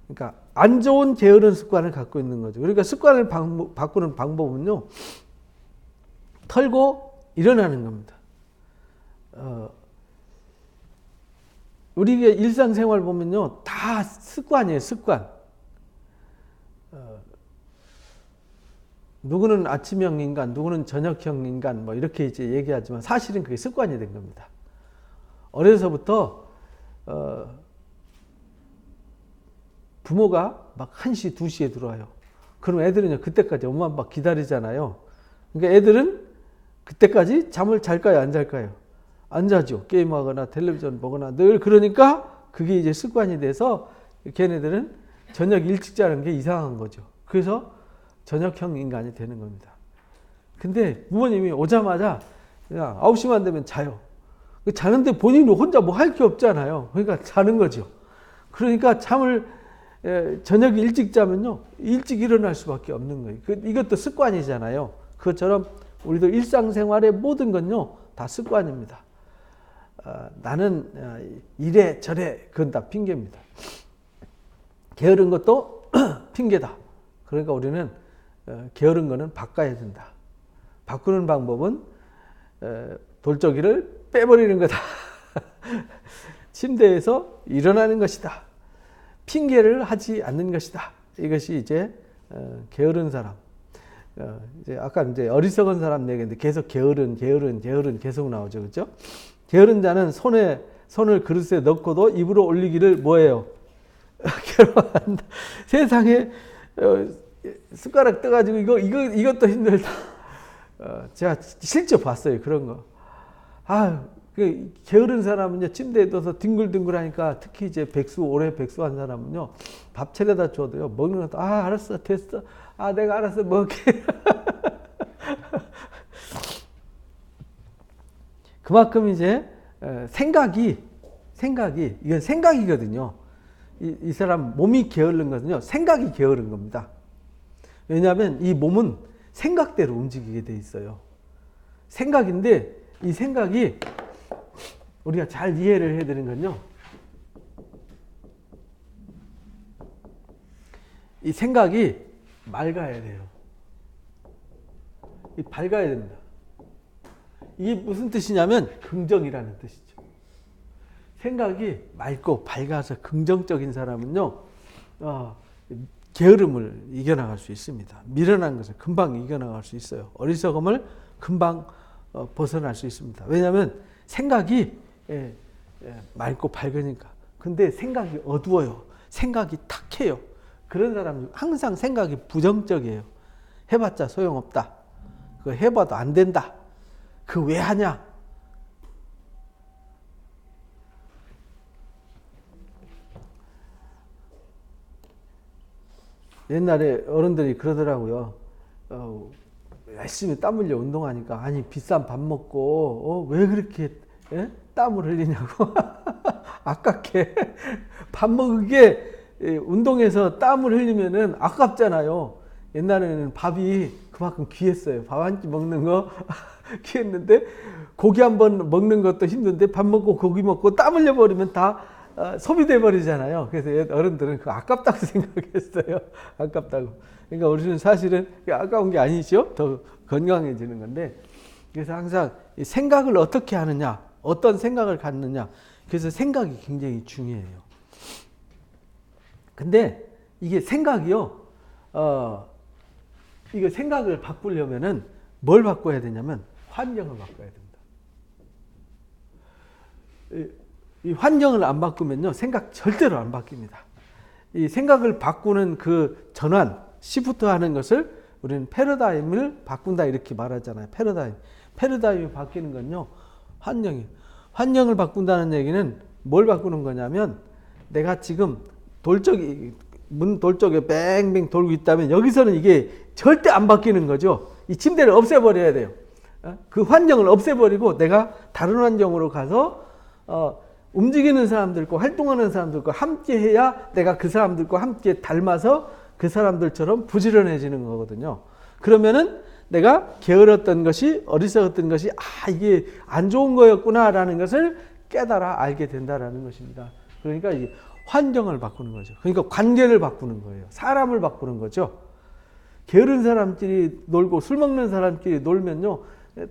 A: 그러니까 안 좋은 게으른 습관을 갖고 있는 거죠. 그러니까 습관을 바꾸는 방법은요, 털고 일어나는 겁니다. 우리의 일상생활 보면요, 다 습관이에요, 습관. 누구는 아침형 인간, 누구는 저녁형 인간, 뭐 이렇게 이제 얘기하지만 사실은 그게 습관이 된 겁니다. 어려서부터 부모가 막 1시, 2시에 들어와요. 그럼 애들은요, 그때까지 엄마 아빠 기다리잖아요. 그러니까 애들은 그때까지 잠을 잘까요, 안 잘까요? 안 자죠. 게임하거나 텔레비전 보거나 늘. 그러니까 그게 이제 습관이 돼서 걔네들은 저녁 일찍 자는 게 이상한 거죠. 그래서 저녁형 인간이 되는 겁니다. 근데 부모님이 오자마자 그냥 9시만 되면 자요. 자는데 본인이 혼자 뭐 할 게 없잖아요. 그러니까 자는 거죠. 그러니까 잠을 저녁 일찍 자면요, 일찍 일어날 수밖에 없는 거예요. 이것도 습관이잖아요. 그것처럼 우리도 일상생활의 모든 건요, 다 습관입니다. 나는 이래 저래, 그건 다 핑계입니다. 게으른 것도 핑계다. 그러니까 우리는 게으른 거는 바꿔야 된다. 바꾸는 방법은 돌적이를 빼버리는 거다. 침대에서 일어나는 것이다. 핑계를 하지 않는 것이다. 이것이 이제 게으른 사람. 이제 아까 이제 어리석은 사람 얘기했는데 계속 게으른 계속 나오죠, 그렇죠? 게으른 자는 손을 그릇에 넣고도 입으로 올리기를 뭐예요? 괴로워한다. 세상에 숟가락 떠가지고 이것도 힘들다. 제가 실제 봤어요, 그런 거. 그 게으른 사람은요, 침대에 둬서 뒹굴뒹굴하니까, 특히 이제 오래 백수한 사람은요, 밥 차려다 줘도요, 먹는 것도 알았어, 됐어, 내가 알았어 먹게. 그만큼 이제 생각이 이건 생각이거든요. 이 사람 몸이 게으른 것은요, 생각이 게으른 겁니다. 왜냐하면 이 몸은 생각대로 움직이게 돼 있어요. 생각인데 이 생각이 우리가 잘 이해를 해야 되는 건요, 이 생각이 맑아야 돼요. 이 밝아야 됩니다. 이게 무슨 뜻이냐면 긍정이라는 뜻이죠. 생각이 맑고 밝아서 긍정적인 사람은요, 게으름을 이겨나갈 수 있습니다. 미련한 것을 금방 이겨나갈 수 있어요. 어리석음을 금방 벗어날 수 있습니다. 왜냐하면 생각이 맑고 밝으니까. 근데 생각이 어두워요. 생각이 탁해요. 그런 사람은 항상 생각이 부정적이에요. 해봤자 소용없다. 그거 해봐도 안 된다. 그 왜 하냐? 옛날에 어른들이 그러더라고요. 열심히 땀 흘려 운동하니까 아니 비싼 밥 먹고 왜 그렇게 땀을 흘리냐고. 아깝게 밥 먹게 운동해서 땀을 흘리면은 아깝잖아요. 옛날에는 밥이 그만큼 귀했어요. 밥 한 끼 먹는 거 귀했는데 고기 한 번 먹는 것도 힘든데 밥 먹고 고기 먹고 땀 흘려버리면 다 소비돼 버리잖아요. 그래서 어른들은 그거 아깝다고 생각했어요. 아깝다고. 그러니까 우리는 사실은 아까운 게 아니죠. 더 건강해지는 건데. 그래서 항상 생각을 어떻게 하느냐, 어떤 생각을 갖느냐. 그래서 생각이 굉장히 중요해요. 근데 이게 생각이요. 이거 생각을 바꾸려면은 뭘 바꿔야 되냐면 환경을 바꿔야 됩니다. 이 환경을 안 바꾸면요, 생각 절대로 안 바뀝니다. 이 생각을 바꾸는 그 전환, 시프트 하는 것을 우리는 패러다임을 바꾼다 이렇게 말하잖아요. 패러다임이 바뀌는 건요, 환경을 바꾼다는 얘기는 뭘 바꾸는 거냐면, 내가 지금 문 돌쪽에 뱅뱅 돌고 있다면 여기서는 이게 절대 안 바뀌는 거죠. 이 침대를 없애버려야 돼요. 그 환경을 없애버리고 내가 다른 환경으로 가서 움직이는 사람들과 활동하는 사람들과 함께 해야 내가 그 사람들과 함께 닮아서 그 사람들처럼 부지런해지는 거거든요. 그러면은 내가 게을렀던 것이, 어리석었던 것이 이게 안 좋은 거였구나라는 것을 깨달아 알게 된다라는 것입니다. 그러니까 이게 환경을 바꾸는 거죠. 그러니까 관계를 바꾸는 거예요. 사람을 바꾸는 거죠. 게으른 사람끼리 놀고 술 먹는 사람끼리 놀면요,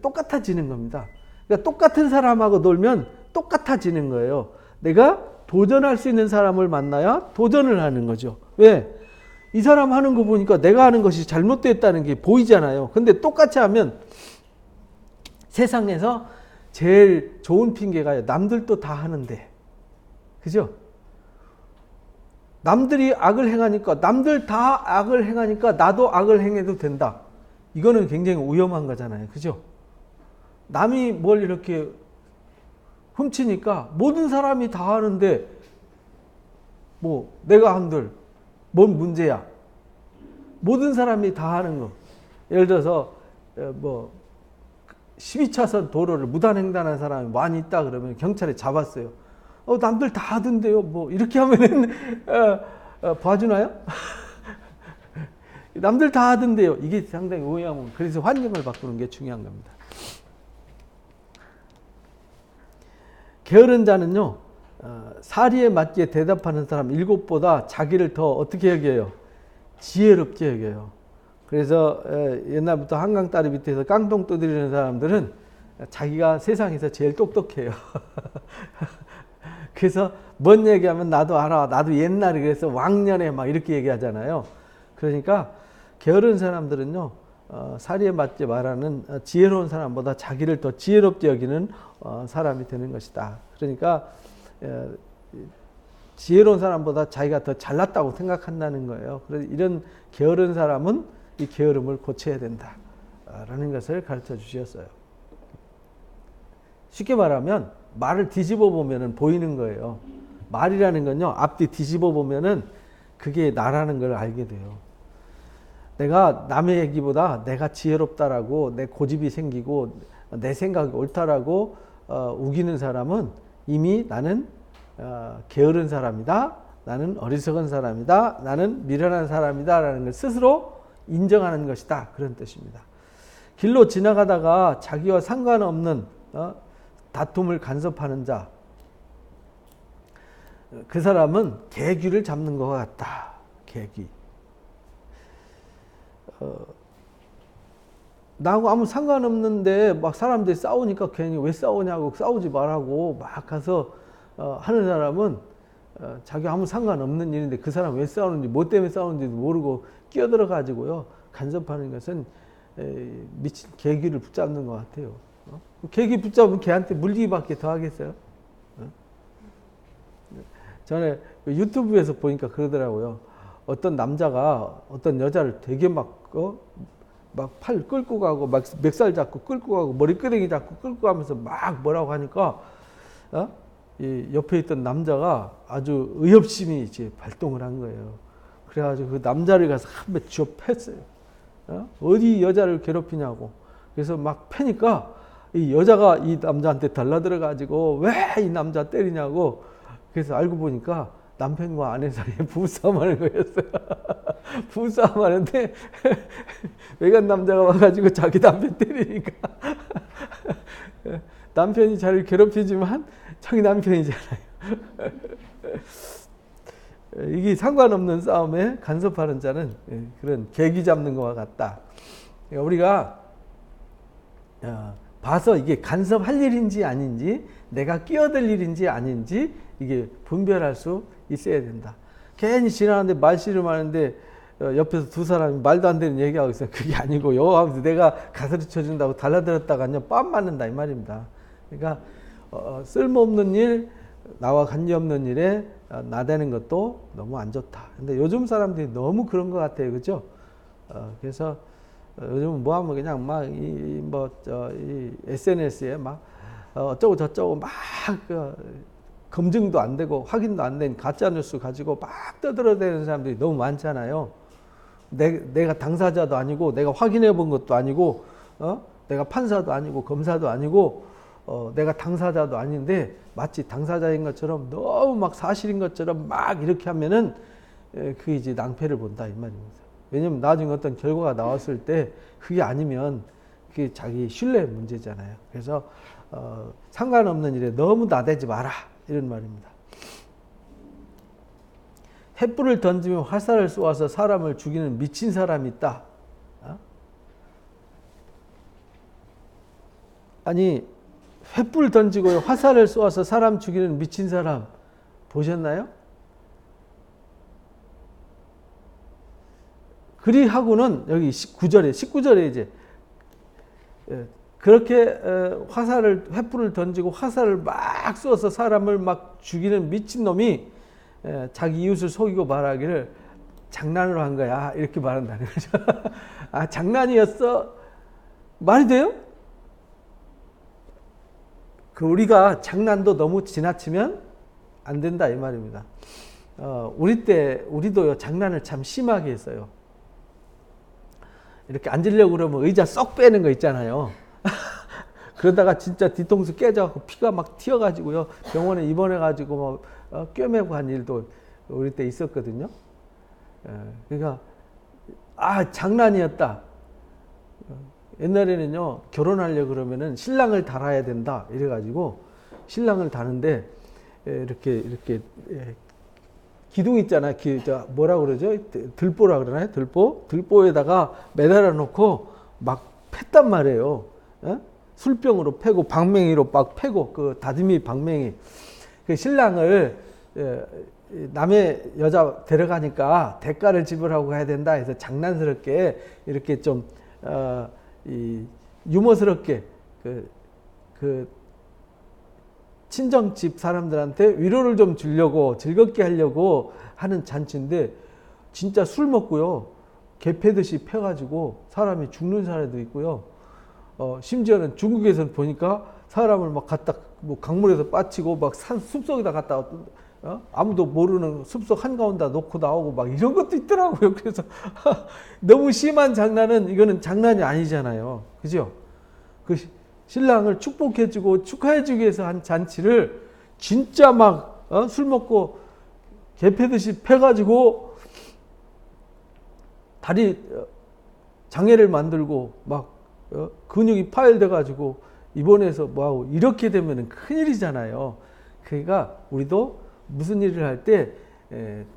A: 똑같아지는 겁니다. 그러니까 똑같은 사람하고 놀면 똑같아지는 거예요. 내가 도전할 수 있는 사람을 만나야 도전을 하는 거죠. 왜? 이 사람 하는 거 보니까 내가 하는 것이 잘못됐다는 게 보이잖아요. 근데 똑같이 하면 세상에서 제일 좋은 핑계가 남들도 다 하는데, 그죠? 남들이 악을 행하니까, 남들 다 악을 행하니까 나도 악을 행해도 된다. 이거는 굉장히 위험한 거잖아요. 그죠? 남이 뭘 이렇게 훔치니까 모든 사람이 다 하는데 뭐 내가 한들 뭔 문제야? 모든 사람이 다 하는 거. 예를 들어서 뭐 12차선 도로를 무단횡단한 사람이 많이 있다 그러면 경찰에 잡았어요. 남들 다 하던데요. 뭐 이렇게 하면은 봐주나요? 남들 다 하던데요. 이게 상당히 오해하면, 그래서 환경을 바꾸는 게 중요한 겁니다. 게으른 자는요, 사리에 맞게 대답하는 사람 7보다 자기를 더 어떻게 여겨요? 지혜롭게 여겨요. 그래서 옛날부터 한강다리 밑에서 깡통 두드리는 사람들은 자기가 세상에서 제일 똑똑해요. 그래서 뭔 얘기하면 나도 알아. 나도 옛날에 그래서 왕년에 막 이렇게 얘기하잖아요. 그러니까 게으른 사람들은요, 사리에 맞게 말하는 지혜로운 사람보다 자기를 더 지혜롭게 여기는 사람이 되는 것이다. 그러니까 지혜로운 사람보다 자기가 더 잘났다고 생각한다는 거예요. 그래서 이런 게으른 사람은 이 게으름을 고쳐야 된다라는 것을 가르쳐 주셨어요. 쉽게 말하면 말을 뒤집어 보면은 보이는 거예요. 말이라는 건요, 앞뒤 뒤집어 보면은 그게 나라는 걸 알게 돼요. 내가 남의 얘기보다 내가 지혜롭다라고 내 고집이 생기고 내 생각이 옳다라고 우기는 사람은 이미 나는 게으른 사람이다, 나는 어리석은 사람이다, 나는 미련한 사람이다 라는 걸 스스로 인정하는 것이다, 그런 뜻입니다. 길로 지나가다가 자기와 상관없는 다툼을 간섭하는 자, 그 사람은 개귀를 잡는 것 같다. 개귀. 나하고 아무 상관없는데 막 사람들이 싸우니까 괜히 왜 싸우냐고 싸우지 말라고 막 가서 하는 사람은 자기 아무 상관없는 일인데 그 사람 왜 싸우는지 뭐 때문에 싸우는지도 모르고 끼어들어 가지고요 간섭하는 것은 미친 계기를 붙잡는 것 같아요. 계기 붙잡으면 걔한테 물리기밖에 더 하겠어요? 전에 유튜브에서 보니까 그러더라고요. 어떤 남자가 어떤 여자를 되게 막 팔 끌고 가고 막 멱살 잡고 끌고 가고 머리끄댕이 잡고 끌고 가면서 막 뭐라고 하니까 이 옆에 있던 남자가 아주 의협심이 이제 발동을 한 거예요. 그래가지고 그 남자를 가서 한 번 쥐어 팼어요. 어디 여자를 괴롭히냐고. 그래서 막 패니까 이 여자가 이 남자한테 달라들어 가지고 왜 이 남자 때리냐고. 그래서 알고 보니까 남편과 아내 사이에 부부싸움 하는 거였어요. 부부싸움 하는데 외간 남자가 와가지고 자기 남편 때리니까 남편이 자기를 괴롭히지만 자기 남편이잖아요. 이게 상관없는 싸움에 간섭하는 자는 그런 계기 잡는 것과 같다. 우리가 봐서 이게 간섭할 일인지 아닌지 내가 끼어들 일인지 아닌지 이게 분별할 수 있어야 된다. 괜히 지나가는데 말씨름하는데 옆에서 두 사람이 말도 안 되는 얘기하고 있어요. 그게 아니고 요 하면서 내가 가스르쳐 준다고 달라들었다가요 빰 맞는다 이 말입니다. 그러니까 쓸모없는 일, 나와 관계없는 일에 나대는 것도 너무 안 좋다. 근데 요즘 사람들이 너무 그런 것 같아요, 그죠? 그래서 요즘은 뭐 하면 그냥 막 이 SNS에 막 어쩌고 저쩌고 막 검증도 안 되고 확인도 안 된 가짜 뉴스 가지고 막 떠들어대는 사람들이 너무 많잖아요. 내가 당사자도 아니고 내가 확인해 본 것도 아니고 내가 판사도 아니고 검사도 아니고 내가 당사자도 아닌데 마치 당사자인 것처럼 너무 막 사실인 것처럼 막 이렇게 하면은 그게 이제 낭패를 본다 이 말입니다. 왜냐면 나중에 어떤 결과가 나왔을 때 그게 아니면 그게 자기 신뢰 문제잖아요. 그래서 상관없는 일에 너무 나대지 마라 이런 말입니다. 횃불을 던지며 화살을 쏘아서 사람을 죽이는 미친 사람이 있다. 아니 횃불 던지고 화살을 쏘아서 사람 죽이는 미친 사람 보셨나요? 그리하고는 여기 19절에 이제 그렇게 횃불을 던지고 화살을 막 쏘아서 사람을 막 죽이는 미친놈이 자기 이웃을 속이고 말하기를 장난으로 한 거야 이렇게 말한다는 거죠. 아 장난이었어? 말이 돼요? 우리가 장난도 너무 지나치면 안 된다 이 말입니다. 우리도 장난을 참 심하게 했어요. 이렇게 앉으려고 그러면 의자 쏙 빼는 거 있잖아요. 그러다가 진짜 뒤통수 깨져갖고 피가 막 튀어가지고요. 병원에 입원해가지고 막 꿰매고 한 일도 우리 때 있었거든요. 그러니까 장난이었다. 옛날에는요 결혼하려고 그러면은 신랑을 달아야 된다 이래가지고 신랑을 다는데 이렇게 기둥 있잖아요. 뭐라 그러죠? 들보라 그러나요? 들보에다가 매달아 놓고 막 팼단 말이에요. 술병으로 패고 방맹이로 막 패고 그 다듬이 방맹이 그 신랑을 남의 여자 데려가니까 대가를 지불하고 가야 된다 해서 장난스럽게 이렇게 좀 유머스럽게 그 친정집 사람들한테 위로를 좀 주려고 즐겁게 하려고 하는 잔치인데 진짜 술 먹고요 개 패듯이 패가지고 사람이 죽는 사례도 있고요. 심지어는 중국에서는 보니까 사람을 막 갖다 뭐 강물에서 빠치고 막 숲속에다 갖다 아무도 모르는 숲속 한가운데 놓고 나오고 막 이런 것도 있더라고요. 그래서 너무 심한 장난은 이거는 장난이 아니잖아요. 그죠? 그 신랑을 축복해주고 축하해주기 위해서 한 잔치를 진짜 막 술 먹고 개 패듯이 패가지고 다리 장애를 만들고 막 근육이 파열돼가지고 입원해서 뭐하고 이렇게 되면 큰일이잖아요. 그러니까 우리도 무슨 일을 할 때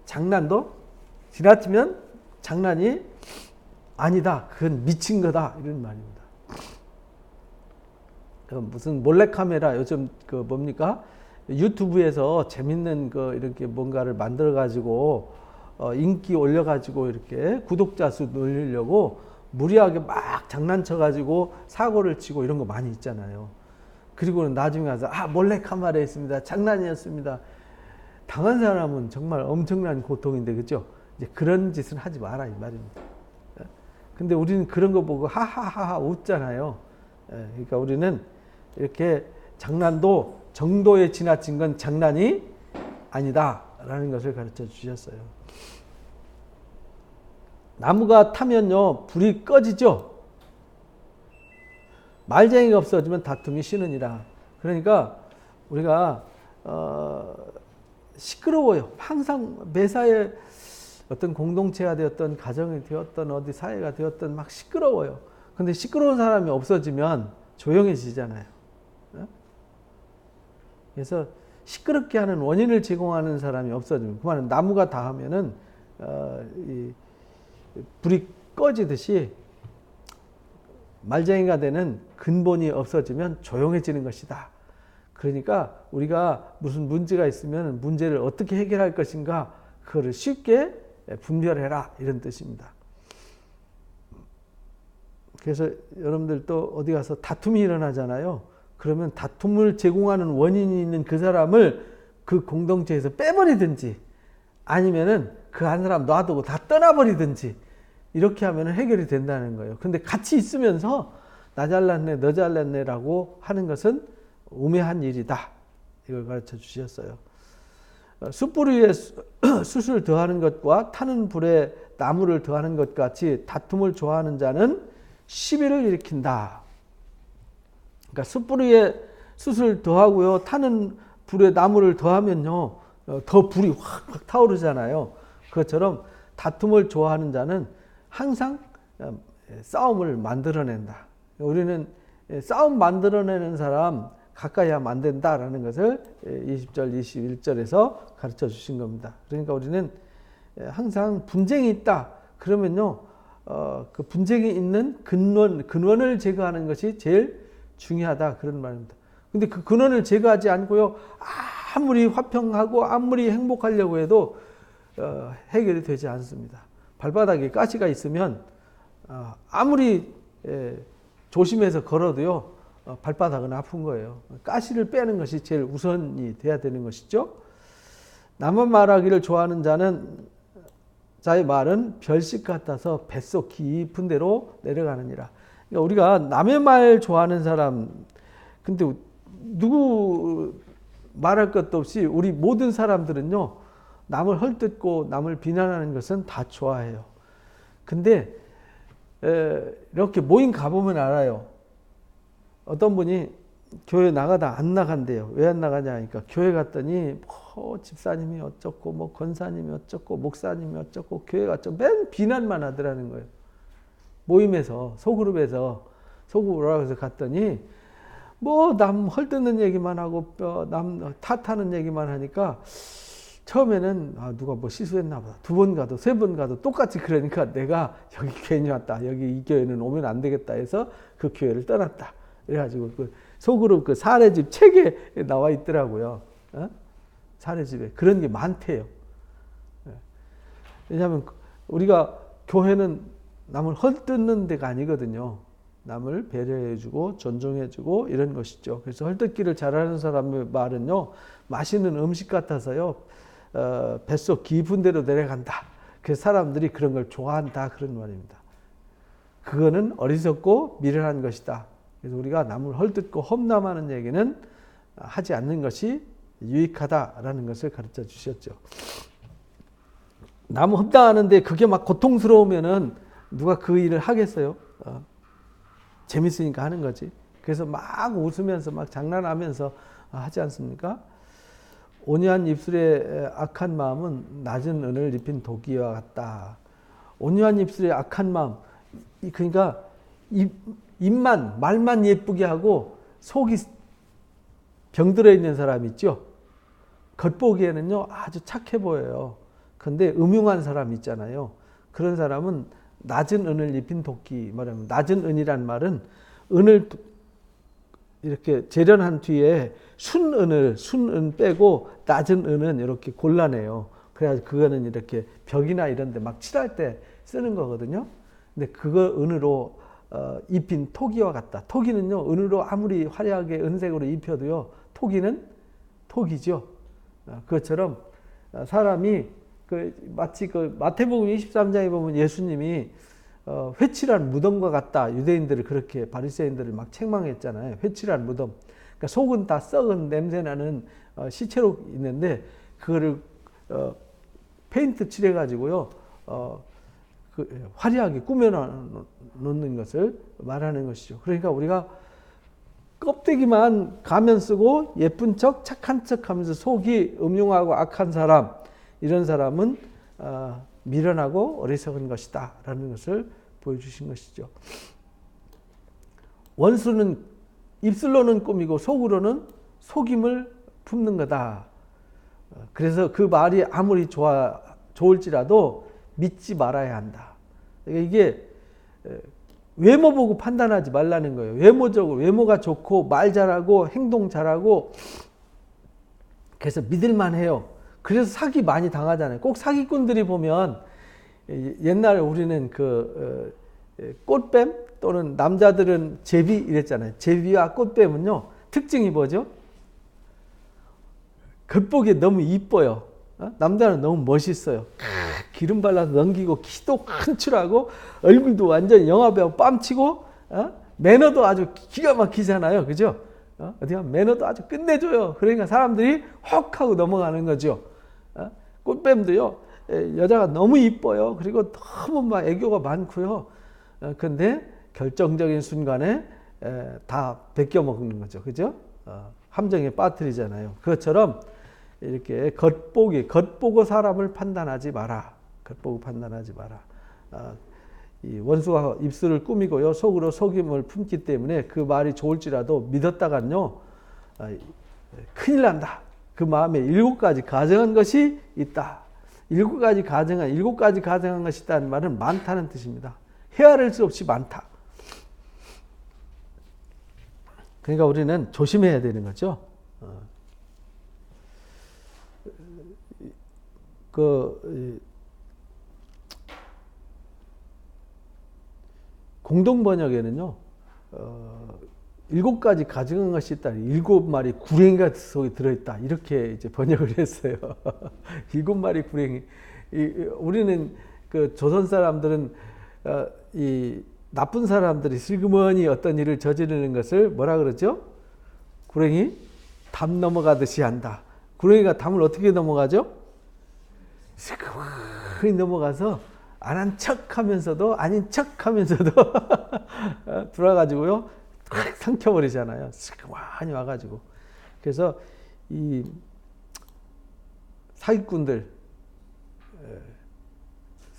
A: 장난도 지나치면 장난이 아니다. 그건 미친 거다. 이런 말입니다. 무슨 몰래카메라 요즘 그 뭡니까? 유튜브에서 재밌는 그 이렇게 뭔가를 만들어 가지고 인기 올려 가지고 이렇게 구독자 수 늘리려고 무리하게 막 장난쳐 가지고 사고를 치고 이런 거 많이 있잖아요. 그리고는 나중에 가서 몰래카메라 있습니다. 장난이었습니다. 당한 사람은 정말 엄청난 고통인데 그죠? 이제 그런 짓은 하지 마라 이 말입니다. 근데 우리는 그런 거 보고 하하하하 웃잖아요. 그러니까 우리는 이렇게 장난도 정도에 지나친 건 장난이 아니다라는 것을 가르쳐 주셨어요. 나무가 타면요 불이 꺼지죠. 말쟁이가 없어지면 다툼이 쉬느니라. 그러니까 우리가 시끄러워요. 항상 매사에 어떤 공동체가 되었던 가정이 되었던 어디 사회가 되었던 막 시끄러워요. 근데 시끄러운 사람이 없어지면 조용해지잖아요. 그래서 시끄럽게 하는 원인을 제공하는 사람이 없어지면 그만은 나무가 닿으면은 불이 꺼지듯이 말쟁이가 되는 근본이 없어지면 조용해지는 것이다. 그러니까 우리가 무슨 문제가 있으면 문제를 어떻게 해결할 것인가 그거를 쉽게 분별해라 이런 뜻입니다. 그래서 여러분들 또 어디 가서 다툼이 일어나잖아요. 그러면 다툼을 제공하는 원인이 있는 그 사람을 그 공동체에서 빼버리든지 아니면은 그 한 사람 놔두고 다 떠나버리든지 이렇게 하면 해결이 된다는 거예요. 근데 같이 있으면서 나 잘났네 너 잘났네라고 하는 것은 우매한 일이다. 이걸 가르쳐 주셨어요. 숯불 위에 숯을 더하는 것과 타는 불에 나무를 더하는 것 같이 다툼을 좋아하는 자는 시비를 일으킨다. 그러니까 숯불 위에 숯을 더하고요. 타는 불에 나무를 더하면요. 더 불이 확 타오르잖아요. 그것처럼 다툼을 좋아하는 자는 항상 싸움을 만들어낸다. 우리는 싸움 만들어내는 사람 가까이 하면 안 된다라는 것을 20절, 21절에서 가르쳐 주신 겁니다. 그러니까 우리는 항상 분쟁이 있다. 그러면요, 그 분쟁이 있는 근원을 제거하는 것이 제일 중요하다. 그런 말입니다. 근데 그 근원을 제거하지 않고요, 아무리 화평하고 아무리 행복하려고 해도 해결이 되지 않습니다. 발바닥에 가시가 있으면 아무리 조심해서 걸어도요, 발바닥은 아픈 거예요. 가시를 빼는 것이 제일 우선이 돼야 되는 것이죠. 남은 말하기를 좋아하는 자의 말은 별식 같아서 뱃속 깊은 데로 내려가느니라. 그러니까 우리가 남의 말 좋아하는 사람, 근데 누구 말할 것도 없이 우리 모든 사람들은요, 남을 헐뜯고 남을 비난하는 것은 다 좋아해요. 근데 이렇게 모임 가보면 알아요. 어떤 분이 교회 나가다 안 나간대요. 왜 안 나가냐 하니까 교회 갔더니 집사님이 어쩌고 권사님이 어쩌고 목사님이 어쩌고 교회 갔죠. 맨 비난만 하더라는 거예요. 모임에서 소그룹으로 해서 갔더니 남 헐뜯는 얘기만 하고 남 탓하는 얘기만 하니까 처음에는 누가 실수했나 보다. 2번 가도 3번 가도 똑같이 그러니까 내가 여기 괜히 왔다. 여기 이 교회는 오면 안 되겠다 해서 그 교회를 떠났다. 그래가지고 그 소그룹 그 사례집 책에 나와 있더라고요. 사례집에 그런 게 많대요. 왜냐하면 우리가 교회는 남을 헐뜯는 데가 아니거든요. 남을 배려해주고 존중해주고 이런 것이죠. 그래서 헐뜯기를 잘하는 사람의 말은요, 맛있는 음식 같아서요, 뱃속 깊은 데로 내려간다. 그래서 사람들이 그런 걸 좋아한다. 그런 말입니다. 그거는 어리석고 미련한 것이다. 그래서 우리가 남을 헐뜯고 험담하는 얘기는 하지 않는 것이 유익하다라는 것을 가르쳐 주셨죠. 남 험담하는데 그게 막 고통스러우면은 누가 그 일을 하겠어요? 재밌으니까 하는 거지. 그래서 막 웃으면서 막 장난하면서 하지 않습니까? 온유한 입술의 악한 마음은 낮은 은을 입힌 도끼와 같다. 온유한 입술의 악한 마음, 그러니까 말만 예쁘게 하고 속이 병들어 있는 사람 있죠. 겉보기에는요 아주 착해 보여요. 그런데 음흉한 사람 있잖아요. 그런 사람은 낮은 은을 입힌 도끼 말하면 낮은 은이란 말은 은을 이렇게 재련한 뒤에 순은 빼고 낮은 은은 이렇게 골라내요. 그래야 그거는 이렇게 벽이나 이런 데 막 칠할 때 쓰는 거거든요. 근데 그거 은으로 입힌 토기와 같다. 토기는요, 은으로 아무리 화려하게 은색으로 입혀도요, 토기는 토기죠. 그것처럼 사람이 마치 마태복음 23장에 보면 예수님이 회칠한 무덤과 같다. 유대인들을 그렇게 바리새인들을 막 책망했잖아요. 회칠한 무덤. 그러니까 속은 다 썩은 냄새나는 시체로 있는데 그거를 페인트 칠해가지고요 화려하게 꾸며 놓는 것을 말하는 것이죠. 그러니까 우리가 껍데기만 가면 쓰고 예쁜 척 착한 척 하면서 속이 음흉하고 악한 사람, 이런 사람은 미련하고 어리석은 것이다 라는 것을 보여주신 것이죠. 원수는 입술로는 꾸미고 속으로는 속임을 품는 거다. 그래서 그 말이 아무리 좋을지라도 믿지 말아야 한다. 그러니까 이게 외모 보고 판단하지 말라는 거예요. 외모적으로, 외모가 좋고 말 잘하고 행동 잘하고 그래서 믿을만 해요. 그래서 사기 많이 당하잖아요. 꼭 사기꾼들이 보면 옛날에 우리는 꽃뱀 또는 남자들은 제비 이랬잖아요. 제비와 꽃뱀은요, 특징이 뭐죠? 겉보기에 너무 이뻐요. 남자는 너무 멋있어요. 기름 발라서 넘기고 키도 큰출하고 얼굴도 완전 영화배우 뺨치고 매너도 아주 기가 막히잖아요. 그죠? 어디 가면 매너도 아주 끝내줘요. 그러니까 사람들이 헉 하고 넘어가는 거죠. 꽃뱀도요, 여자가 너무 이뻐요. 그리고 너무 막 애교가 많고요. 근데 결정적인 순간에 다 베껴먹는 거죠. 그죠? 함정에 빠뜨리잖아요. 그것처럼 이렇게 겉보고 사람을 판단하지 마라. 겉보고 판단하지 마라. 이 원수가 입술을 꾸미고요, 속으로 속임을 품기 때문에 그 말이 좋을지라도 믿었다간요, 큰일 난다. 그 마음에 7가지 가정한 것이 있다. 7가지 가정한 것이 있다는 말은 많다는 뜻입니다. 헤아릴 수 없이 많다. 그러니까 우리는 조심해야 되는 거죠. 공동 번역에는요, 7가지 가정한 것이 있다. 7마리 구랭이가 속에 들어있다. 이렇게 이제 번역을 했어요. 7마리 구랭이. 우리는 조선 사람들은 이 나쁜 사람들이 슬그머니 어떤 일을 저지르는 것을 뭐라 그러죠? 구랭이 담 넘어가듯이 한다. 구랭이가 담을 어떻게 넘어가죠? 슬그머니 넘어가서 안 한 척 하면서도 아닌 척 하면서도 들어와가지고요, 확 삼켜버리잖아요. 슬그머니 와가지고. 그래서 이 사기꾼들,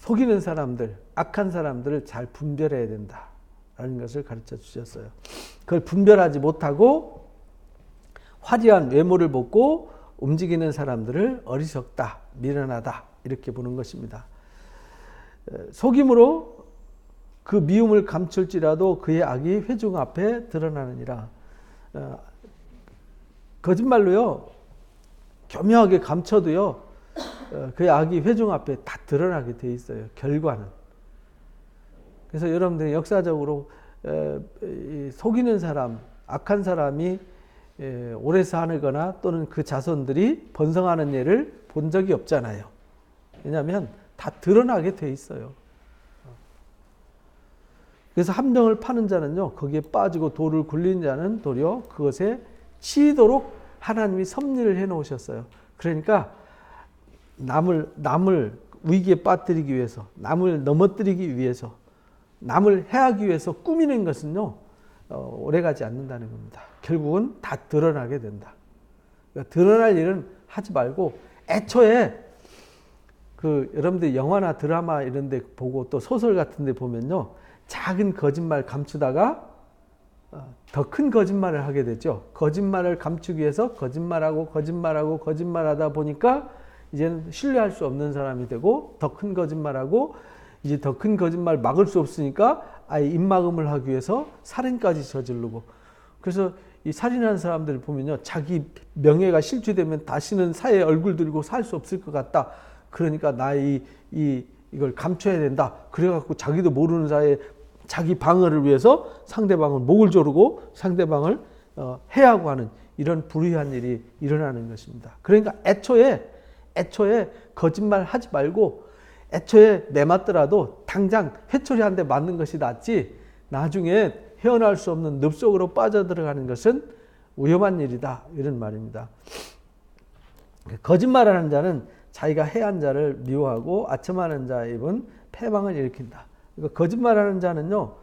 A: 속이는 사람들, 악한 사람들을 잘 분별해야 된다라는 것을 가르쳐 주셨어요. 그걸 분별하지 못하고 화려한 외모를 보고 움직이는 사람들을 어리석다, 미련하다 이렇게 보는 것입니다. 속임으로 그 미움을 감출지라도 그의 악이 회중 앞에 드러나느니라. 거짓말로요, 교묘하게 감춰도요, 그의 악이 회중 앞에 다 드러나게 돼 있어요. 결과는. 그래서 여러분들이 역사적으로 속이는 사람, 악한 사람이 오래 살거나 또는 그 자손들이 번성하는 예를 본 적이 없잖아요. 왜냐하면 다 드러나게 돼 있어요. 그래서 함정을 파는 자는요, 거기에 빠지고 돌을 굴린 자는 도리어 그것에 치이도록 하나님이 섭리를 해 놓으셨어요. 그러니까 남을 위기에 빠뜨리기 위해서, 남을 넘어뜨리기 위해서, 남을 해하기 위해서 꾸미는 것은요, 오래가지 않는다는 겁니다. 결국은 다 드러나게 된다. 그러니까 드러날 일은 하지 말고, 애초에 여러분들 영화나 드라마 이런 데 보고 또 소설 같은 데 보면요, 작은 거짓말 감추다가 더 큰 거짓말을 하게 되죠. 거짓말을 감추기 위해서 거짓말하다 보니까 이제는 신뢰할 수 없는 사람이 되고 더 큰 거짓말하고 이제 더 큰 거짓말 막을 수 없으니까 아예 입막음을 하기 위해서 살인까지 저지르고. 그래서 이 살인하는 사람들을 보면요, 자기 명예가 실추되면 다시는 사회에 얼굴 들고 살 수 없을 것 같다. 그러니까 나 이걸 감춰야 된다. 그래갖고 자기도 모르는 사이에 자기 방어를 위해서 상대방을 목을 조르고 상대방을 해하고 하는 이런 불의한 일이 일어나는 것입니다. 그러니까 애초에 거짓말 하지 말고, 애초에 내 맞더라도 당장 회초리 한 대 맞는 것이 낫지, 나중에 헤어날 수 없는 늪속으로 빠져들어가는 것은 위험한 일이다, 이런 말입니다. 거짓말하는 자는 자기가 해한 자를 미워하고 아첨하는 자의 입은 패망을 일으킨다. 그러니까 거짓말하는 자는요,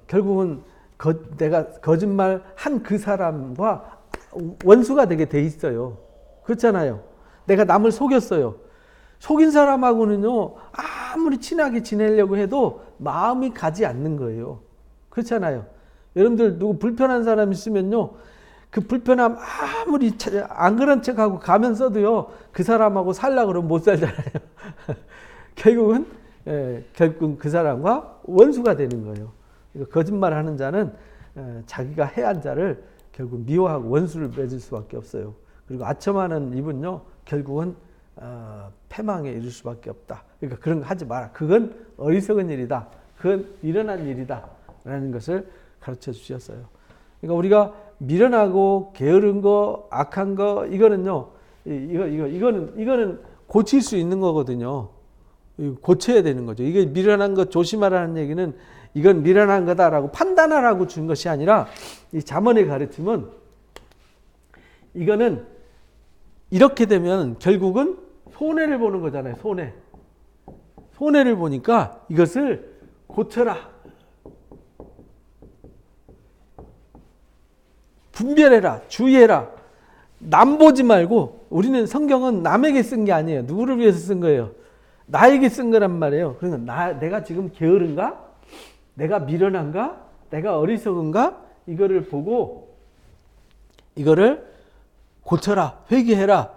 A: 결국은 내가 거짓말한 그 사람과 원수가 되게 돼 있어요. 그렇잖아요. 내가 남을 속였어요. 속인 사람하고는요, 아무리 친하게 지내려고 해도 마음이 가지 않는 거예요. 그렇잖아요. 여러분들 누구 불편한 사람 있으면요, 그 불편함 아무리 안 그런 척하고 가면서도요, 그 사람하고 살려고 그러면 못 살잖아요. 결국은 그 사람과 원수가 되는 거예요. 거짓말하는 자는 자기가 해한 자를 결국 미워하고 원수를 맺을 수밖에 없어요. 그리고 아첨하는 입은요, 결국은 패망에 이를 수밖에 없다. 그러니까 그런 거 하지 마라. 그건 어리석은 일이다. 그건 일어난 일이다. 라는 것을 가르쳐 주셨어요. 그러니까 우리가 미련하고 게으른 거, 악한 거, 이거는요, 이거는 고칠 수 있는 거거든요. 고쳐야 되는 거죠. 이게 미련한 거 조심하라는 얘기는 이건 미련한 거다라고 판단하라고 준 것이 아니라, 이 잠언의 가르침은 이거는 이렇게 되면 결국은 손해를 보는 거잖아요. 손해를 보니까 이것을 고쳐라. 분별해라. 주의해라. 남 보지 말고, 우리는 성경은 남에게 쓴 게 아니에요. 누구를 위해서 쓴 거예요? 나에게 쓴 거란 말이에요. 그러니까 내가 지금 게으른가? 내가 미련한가? 내가 어리석은가? 이거를 보고 이거를 고쳐라. 회개해라.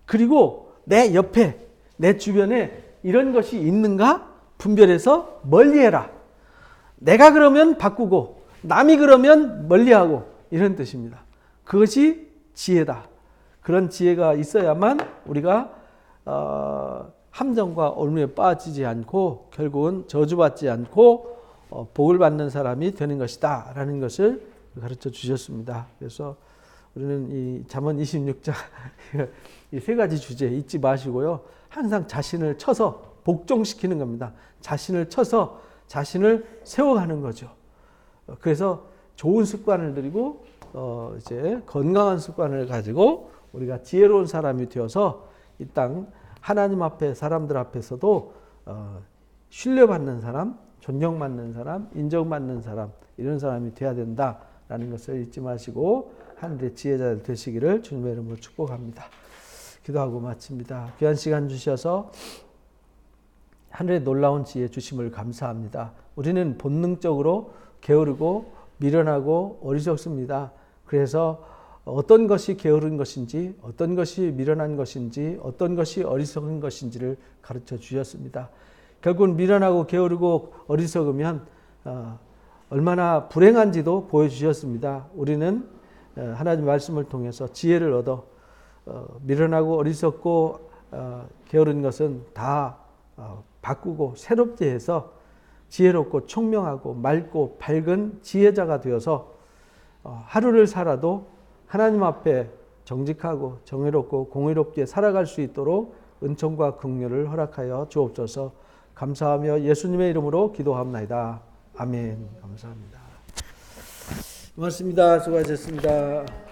A: 그리고 내 옆에, 내 주변에 이런 것이 있는가? 분별해서 멀리해라. 내가 그러면 바꾸고 남이 그러면 멀리하고, 이런 뜻입니다. 그것이 지혜다. 그런 지혜가 있어야만 우리가 함정과 올무에 빠지지 않고 결국은 저주받지 않고 복을 받는 사람이 되는 것이다 라는 것을 가르쳐 주셨습니다. 그래서 우리는 이 잠언 26장 이 세 가지 주제 잊지 마시고요, 항상 자신을 쳐서 복종시키는 겁니다. 자신을 쳐서 자신을 세워가는 거죠. 그래서 좋은 습관을 들이고 이제 건강한 습관을 가지고 우리가 지혜로운 사람이 되어서 이 땅 하나님 앞에, 사람들 앞에서도 신뢰받는 사람, 존경받는 사람, 인정받는 사람, 이런 사람이 돼야 된다라는 것을 잊지 마시고 하늘의 지혜자들 되시기를 주님의 이름으로 축복합니다. 기도하고 마칩니다. 귀한 시간 주셔서 하늘의 놀라운 지혜 주심을 감사합니다. 우리는 본능적으로 게으르고 미련하고 어리석습니다. 그래서 어떤 것이 게으른 것인지, 어떤 것이 미련한 것인지, 어떤 것이 어리석은 것인지를 가르쳐 주셨습니다. 결국은 미련하고 게으르고 어리석으면 얼마나 불행한지도 보여주셨습니다. 우리는 하나님 말씀을 통해서 지혜를 얻어 미련하고 어리석고 게으른 것은 다 바꾸고 새롭게 해서 지혜롭고 총명하고 맑고 밝은 지혜자가 되어서 하루를 살아도 하나님 앞에 정직하고 정의롭고 공의롭게 살아갈 수 있도록 은총과 긍휼을 허락하여 주옵소서. 감사하며 예수님의 이름으로 기도합나이다. 아멘. 감사합니다. 고맙습니다. 수고하셨습니다.